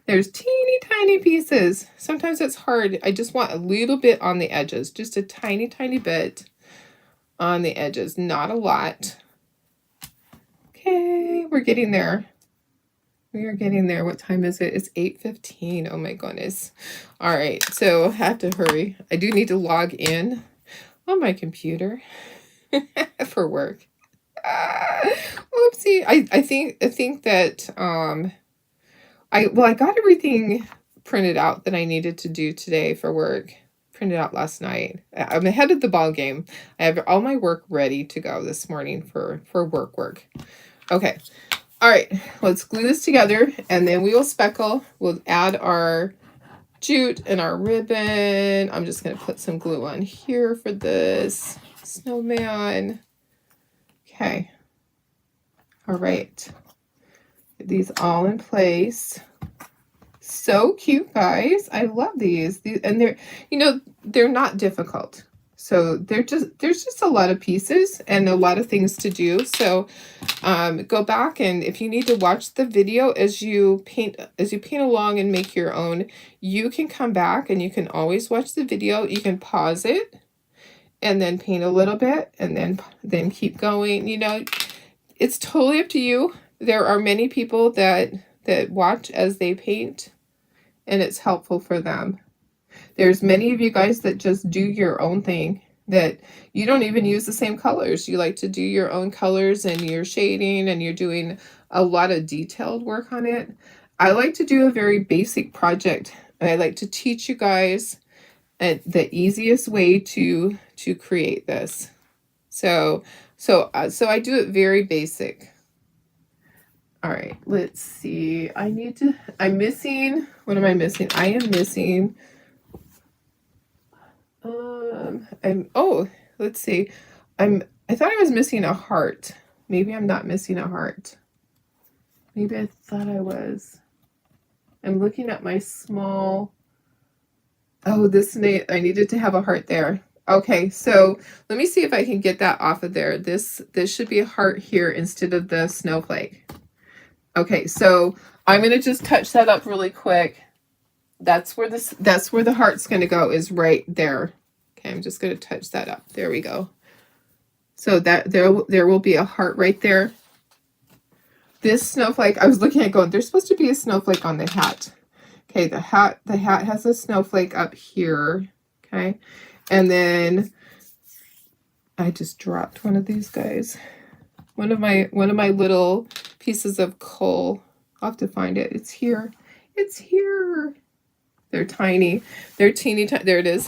There's teeny tiny pieces. Sometimes it's hard. I just want a little bit on the edges. Just a tiny, tiny bit on the edges. Not a lot. Okay, we're getting there. We are getting there. What time is it? It's 8:15. Oh my goodness. All right, so I have to hurry. I do need to log in on my computer for work. Oopsie. I think that I got everything printed out that I needed to do today for work. Printed out last night. I'm ahead of the ball game. I have all my work ready to go this morning for work. Okay. All right. Let's glue this together, and then we will speckle. We'll add our jute and our ribbon. I'm just going to put some glue on here for this snowman. Okay. All right. Get these all in place. So cute, guys. I love these. And they're, they're not difficult. So there's just a lot of pieces and a lot of things to do. So go back, and if you need to watch the video as you paint along and make your own, you can come back and you can always watch the video. You can pause it and then paint a little bit and then keep going. It's totally up to you. There are many people that watch as they paint, and it's helpful for them. There's many of you guys that just do your own thing, that you don't even use the same colors. You like to do your own colors and your shading, and you're doing a lot of detailed work on it. I like to do a very basic project, and I like to teach you guys the easiest way to create this. So I do it very basic. All right, let's see. I'm missing, what am I missing? I am missing, let's see. I thought I was missing a heart. Maybe I'm not missing a heart. Maybe I thought I was. I'm looking at my small, I needed to have a heart there. Okay, so let me see if I can get that off of there. This should be a heart here instead of the snowflake. Okay, so I'm going to just touch that up really quick. That's where the heart's going to go, is right there. Okay, I'm just going to touch that up. There we go. So that there will be a heart right there. This snowflake, I was looking at going, there's supposed to be a snowflake on the hat. Okay, the hat has a snowflake up here. Okay, and then I just dropped one of these guys. One of my little pieces of coal. I'll have to find it. It's here. It's here. They're tiny. They're teeny tiny. There it is.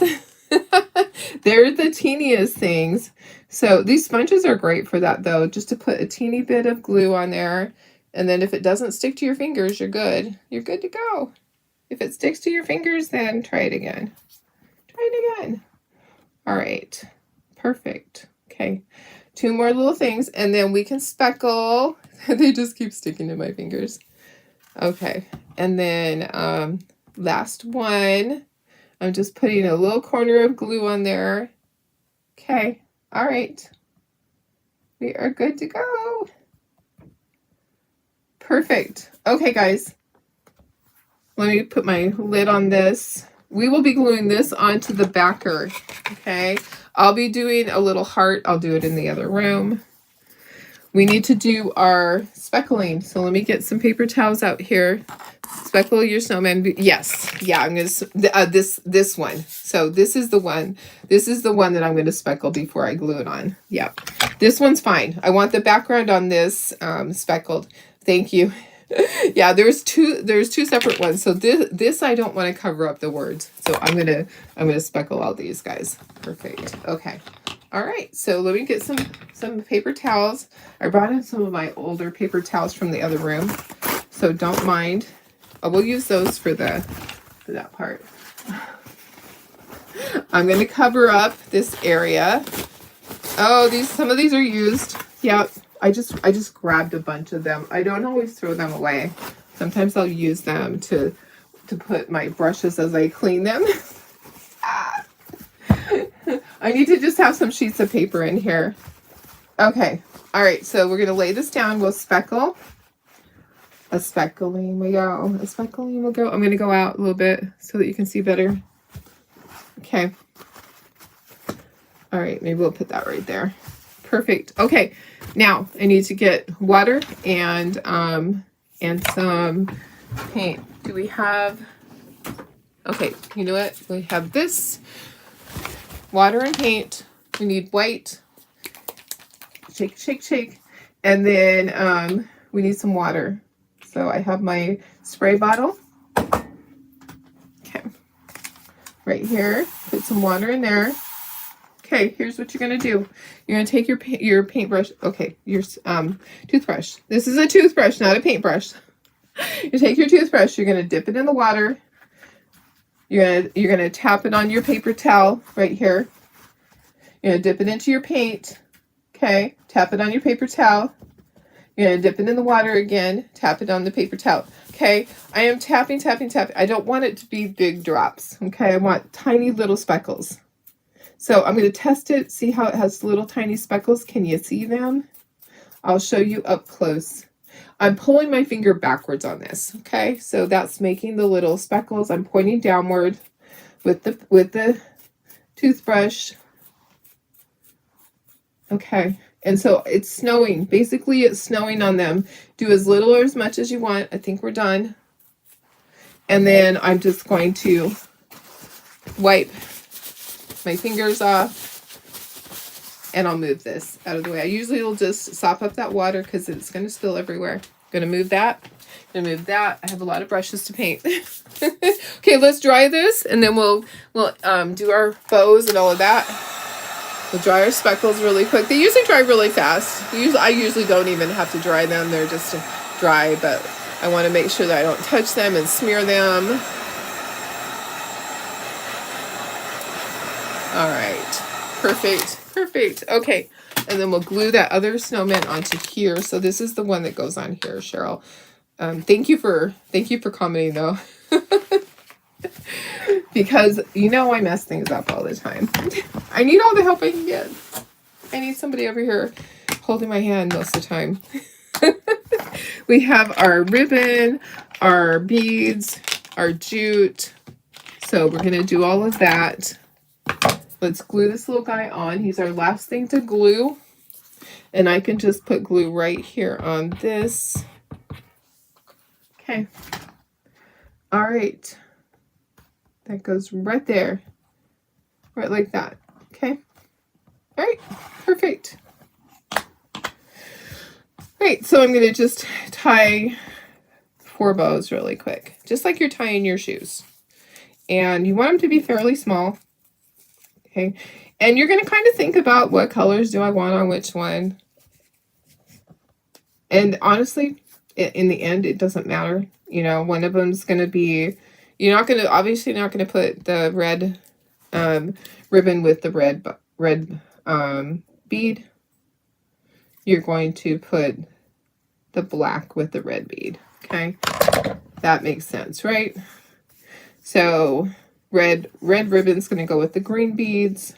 They're the teeniest things. So these sponges are great for that, though, just to put a teeny bit of glue on there. And then if it doesn't stick to your fingers, you're good. You're good to go. If it sticks to your fingers, then try it again. Try it again. All right. Perfect. Okay. 2 more little things, and then we can speckle. They just keep sticking to my fingers. Okay. And then last one. I'm just putting a little corner of glue on there. Okay. All right. We are good to go. Perfect. Okay, guys. Let me put my lid on this. We will be gluing this onto the backer. Okay. I'll be doing a little heart. I'll do it in the other room. We need to do our speckling. So let me get some paper towels out here. Speckle your snowman. Yes. Yeah, I'm going to, this one. So this is the one. This is the one that I'm going to speckle before I glue it on. Yep. This one's fine. I want the background on this speckled. Thank you. Yeah, there's two separate ones. So this I don't want to cover up the words. So I'm gonna speckle all these guys. Perfect. Okay. All right. So let me get some paper towels. I brought in some of my older paper towels from the other room. So don't mind. I will use those for that part. I'm gonna cover up this area. Oh, some of these are used. Yep. I just grabbed a bunch of them. I don't always throw them away. Sometimes I'll use them to put my brushes as I clean them. I need to just have some sheets of paper in here. Okay. All right. So we're going to lay this down. We'll speckle. A speckling will go. A speckling will go. I'm going to go out a little bit so that you can see better. Okay. All right. Maybe we'll put that right there. Perfect. Okay. Now I need to get water and some paint. Do we have? Okay. You know what? We have this water and paint. We need white. Shake, shake, shake. And then we need some water. So I have my spray bottle. Okay. Right here, put some water in there. Okay, here's what you're gonna do. You're gonna take your paintbrush. Okay, your toothbrush. This is a toothbrush, not a paintbrush. You take your toothbrush. You're gonna dip it in the water. You're gonna tap it on your paper towel right here. You're gonna dip it into your paint. Okay, tap it on your paper towel. You're gonna dip it in the water again. Tap it on the paper towel. Okay, I am tapping, tapping, tapping. I don't want it to be big drops. Okay, I want tiny little speckles. So I'm going to test it, see how it has little tiny speckles. Can you see them? I'll show you up close. I'm pulling my finger backwards on this. Okay, so that's making the little speckles. I'm pointing downward with the toothbrush. Okay, and so it's snowing. Basically, it's snowing on them. Do as little or as much as you want. I think we're done. And then I'm just going to wipe my fingers off, and I'll move this out of the way. I usually will just sop up that water because it's going to spill everywhere. Gonna move that. Gonna move that. I have a lot of brushes to paint. Okay, let's dry this, and then we'll do our bows and all of that. We'll dry our speckles really quick. They usually dry really fast. I usually don't even have to dry them. They're just dry, but I want to make sure that I don't touch them and smear them. All right, perfect, perfect. Okay, and then we'll glue that other snowman onto here. So this is the one that goes on here, Cheryl. Thank you for commenting though, because you know I mess things up all the time. I need all the help I can get. I need somebody over here holding my hand most of the time. We have our ribbon, our beads, our jute. So we're gonna do all of that. Let's glue this little guy on. He's our last thing to glue. And I can just put glue right here on this. Okay. All right. That goes right there. Right like that. Okay. All right. Perfect. All right. So I'm going to just tie 4 bows really quick. Just like you're tying your shoes. And you want them to be fairly small. Okay, and you're going to kind of think about what colors do I want on which one. And honestly, in the end, it doesn't matter. You know, one of them's going to be, you're not going to, obviously not going to put the red ribbon with the red bead. You're going to put the black with the red bead. Okay, that makes sense, right? So red ribbon's going to go with the green beads.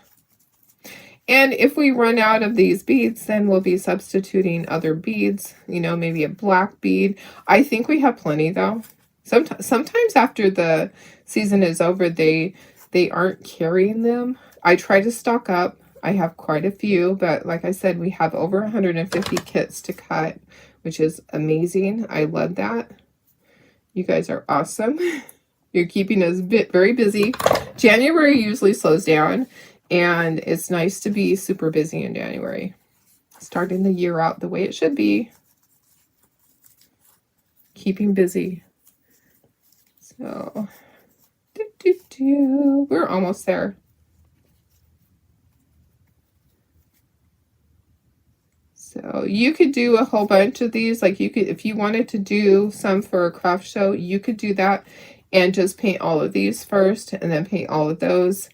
And if we run out of these beads, then we'll be substituting other beads, you know, maybe a black bead. I think we have plenty though. Sometimes after the season is over, they aren't carrying them. I try to stock up. I have quite a few, but like I said, we have over 150 kits to cut, which is amazing. I love that. You guys are awesome. You're keeping us very busy. January usually slows down, and it's nice to be super busy in January. Starting the year out the way it should be. Keeping busy. So, we're almost there. So you could do a whole bunch of these. Like you could, if you wanted to do some for a craft show, you could do that. And just paint all of these first and then paint all of those.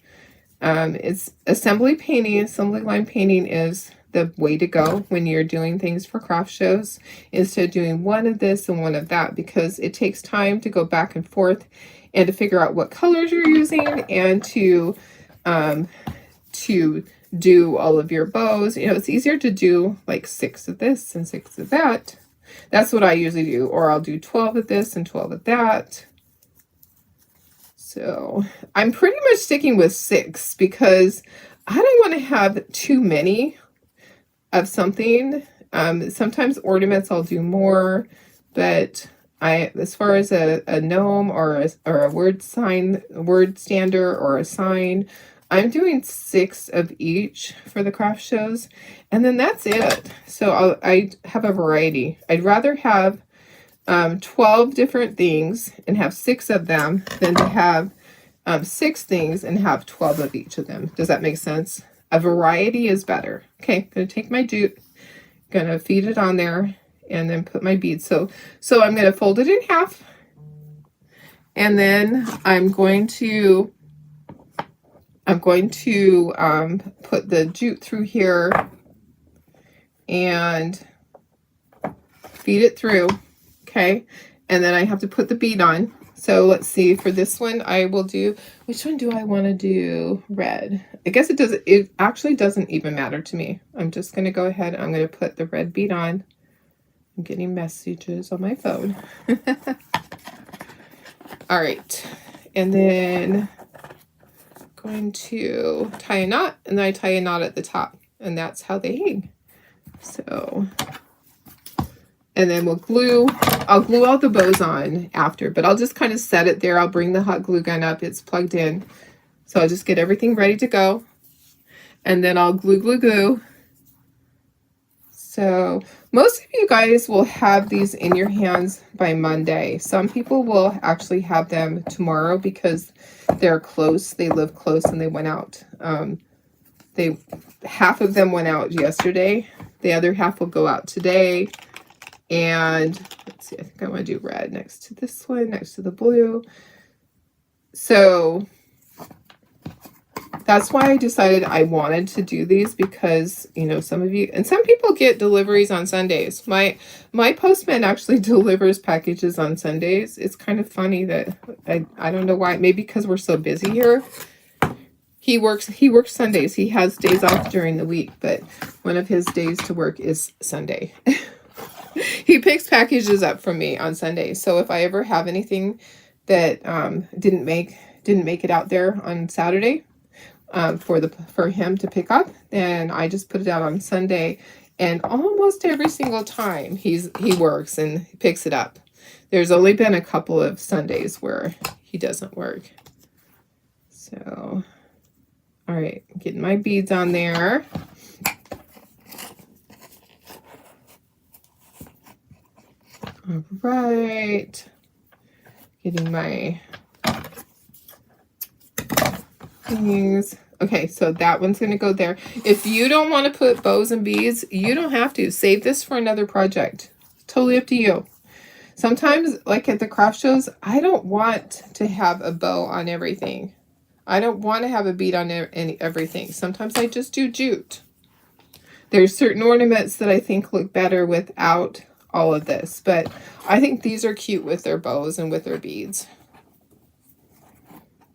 It's assembly line painting is the way to go when you're doing things for craft shows, instead of doing one of this and one of that, because it takes time to go back and forth and to figure out what colors you're using and to do all of your bows. You know, it's easier to do like 6 of this and 6 of that. That's what I usually do. Or I'll do 12 of this and 12 of that. So I'm pretty much sticking with 6 because I don't want to have too many of something. Sometimes ornaments I'll do more, but as far as a gnome or a word stander or a sign, I'm doing 6 of each for the craft shows, and then that's it. So I have a variety. I'd rather have 12 different things and have 6 of them than to have 6 things and have 12 of each of them. Does that make sense? A variety is better. Okay, I'm going to take my jute, going to feed it on there, and then put my beads. So I'm going to fold it in half, and then I'm going to put the jute through here and feed it through. Okay, and then I have to put the bead on. So let's see, for this one I will do, which one do I want to do? Red. I guess it actually doesn't even matter to me. I'm just going to go ahead, I'm going to put the red bead on. I'm getting messages on my phone. All right, and then I'm going to tie a knot, and then I tie a knot at the top, and that's how they hang. So, and then I'll glue all the bows on after, but I'll just kind of set it there. I'll bring the hot glue gun up. It's plugged in. So I'll just get everything ready to go. And then I'll glue. So most of you guys will have these in your hands by Monday. Some people will actually have them tomorrow because they're close. They live close and they went out. Half of them went out yesterday. The other half will go out today. And let's see, I think I want to do red next to this one, next to the blue. So that's why I decided I wanted to do these, because, you know, some of you, and some people get deliveries on Sundays. My postman actually delivers packages on Sundays. It's kind of funny that I don't know why, maybe because we're so busy here. He works Sundays. He has days off during the week, but one of his days to work is Sunday. He picks packages up from me on Sunday. So if I ever have anything that didn't make it out there on Saturday for him to pick up, then I just put it out on Sunday. And almost every single time he works and picks it up. There's only been a couple of Sundays where he doesn't work. So, all right, getting my beads on there. All right, getting my things. Okay, so that one's going to go there. If you don't want to put bows and beads, you don't have to. Save this for another project. Totally up to you. Sometimes, like at the craft shows, I don't want to have a bow on everything. I don't want to have a bead on everything. Sometimes I just do jute. There's certain ornaments that I think look better without all of this, but I think these are cute with their bows and with their beads.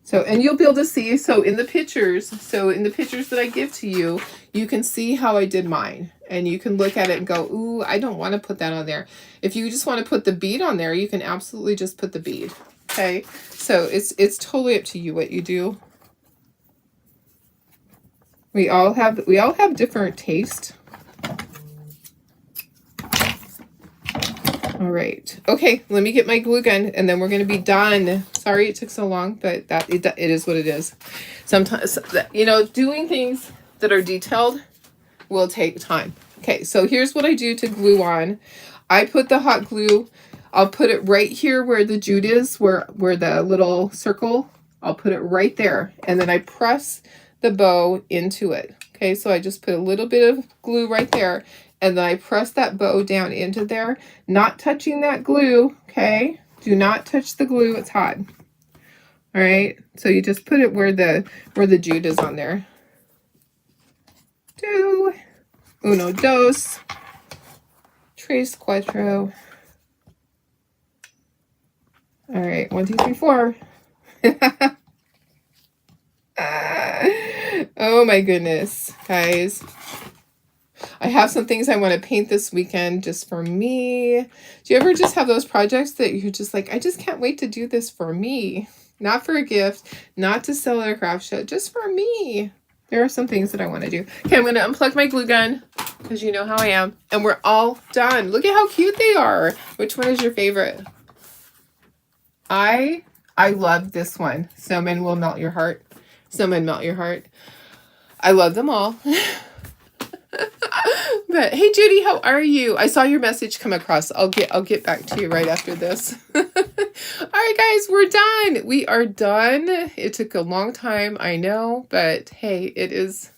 So, and you'll be able to see, so in the pictures that I give to you, you can see how I did mine, and you can look at it and go, ooh, I don't want to put that on there. If you just want to put the bead on there, you can absolutely just put the bead. Okay, so it's totally up to you what you do. We all have different taste. All right. Okay, let me get my glue gun, and then we're going to be done. Sorry it took so long, but it is what it is. Sometimes, you know, doing things that are detailed will take time. Okay, so here's what I do to glue on. I put the hot glue, I'll put it right here where the jute is, where the little circle, I'll put it right there, and then I press the bow into it. Okay, so I just put a little bit of glue right there, and then I press that bow down into there, not touching that glue, okay? Do not touch the glue, it's hot. All right, so you just put it where the jute is on there. Uno, dos, tres, cuatro. All right, 1, 2, 3, 4. Oh my goodness, guys. I have some things I want to paint this weekend just for me. Do you ever just have those projects that you're just like, I just can't wait to do this for me? Not for a gift, not to sell at a craft show, just for me. There are some things that I want to do. Okay, I'm going to unplug my glue gun because you know how I am. And we're all done. Look at how cute they are. Which one is your favorite? I love this one. Snowman will melt your heart. Snowman melt your heart. I love them all. But hey, Judy, how are you? I saw your message come across. I'll get back to you right after this. All right, guys, we're done. We are done. It took a long time, I know, but hey, it is.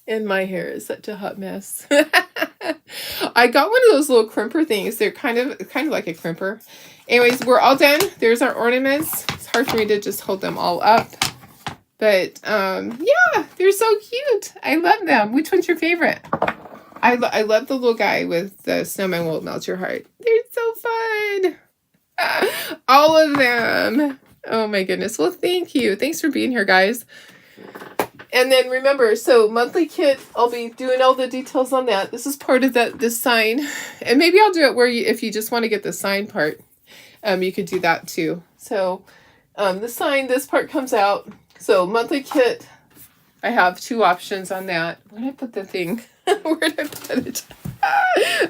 And my hair is such a hot mess. I got one of those little crimper things. They're kind of like a crimper. Anyways, we're all done. There's our ornaments. It's hard for me to just hold them all up. But yeah, they're so cute. I love them. Which one's your favorite? I love the little guy with the snowman won't melt your heart. They're so fun. All of them. Oh my goodness. Well, thank you. Thanks for being here, guys. And then remember, so monthly kit, I'll be doing all the details on that. This is part of this sign. And maybe I'll do it where if you just want to get the sign part, you could do that too. So the sign, this part comes out. So monthly kit, I have 2 options on that. Where did I put the thing? Where did I put it?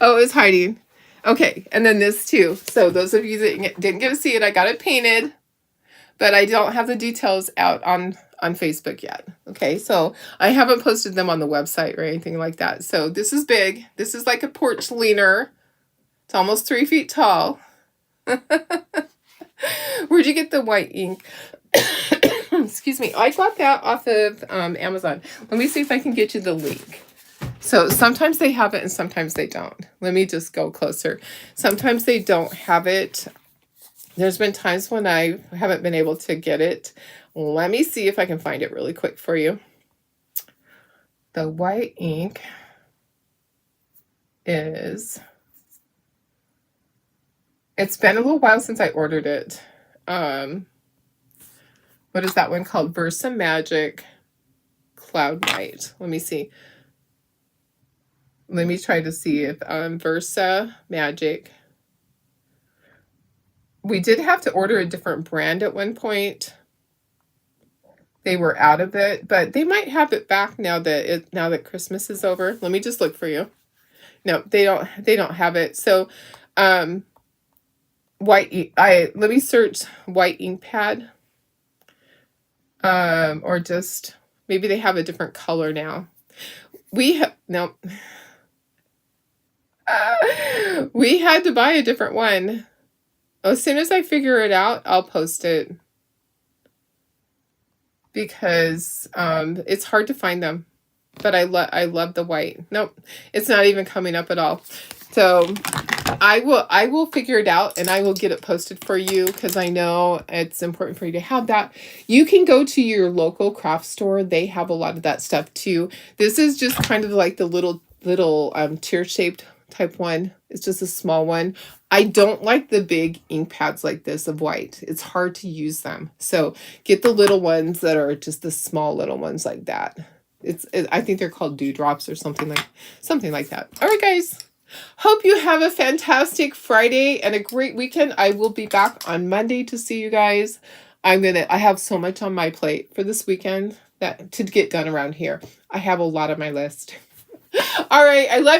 Oh, it was hiding. Okay, and then this too. So those of you that didn't get to see it, I got it painted, but I don't have the details out on Facebook yet. Okay, so I haven't posted them on the website or anything like that. So this is big. This is like a porch leaner. It's almost 3 feet tall. Where'd you get the white ink? Excuse me. I got that off of Amazon. Let me see if I can get you the link. So sometimes they have it and sometimes they don't. Let me just go closer. Sometimes they don't have it. There's been times when I haven't been able to get it. Let me see if I can find it really quick for you. The white ink is... It's been a little while since I ordered it. What is that one called? Versa Magic Cloud White. Let me see. Let me try to see if Versa Magic. We did have to order a different brand at one point. They were out of it, but they might have it back now that Christmas is over. Let me just look for you. No, they don't have it. So let me search white ink pad. Or just maybe they have a different color now. We had to buy a different one. As soon as I figure it out, I'll post it. Because it's hard to find them. But I love the white. Nope, it's not even coming up at all. So I will figure it out and I will get it posted for you because I know it's important for you to have that. You can go to your local craft store. They have a lot of that stuff too. This is just kind of like the little tear-shaped type one. It's just a small one. I don't like the big ink pads like this of white. It's hard to use them. So get the little ones that are just the small little ones like that. I think they're called dewdrops or something like that. All right, guys. Hope you have a fantastic Friday and a great weekend. I will be back on Monday to see you guys. I have so much on my plate for this weekend to get done around here. I have a lot on my list. All right. I love you.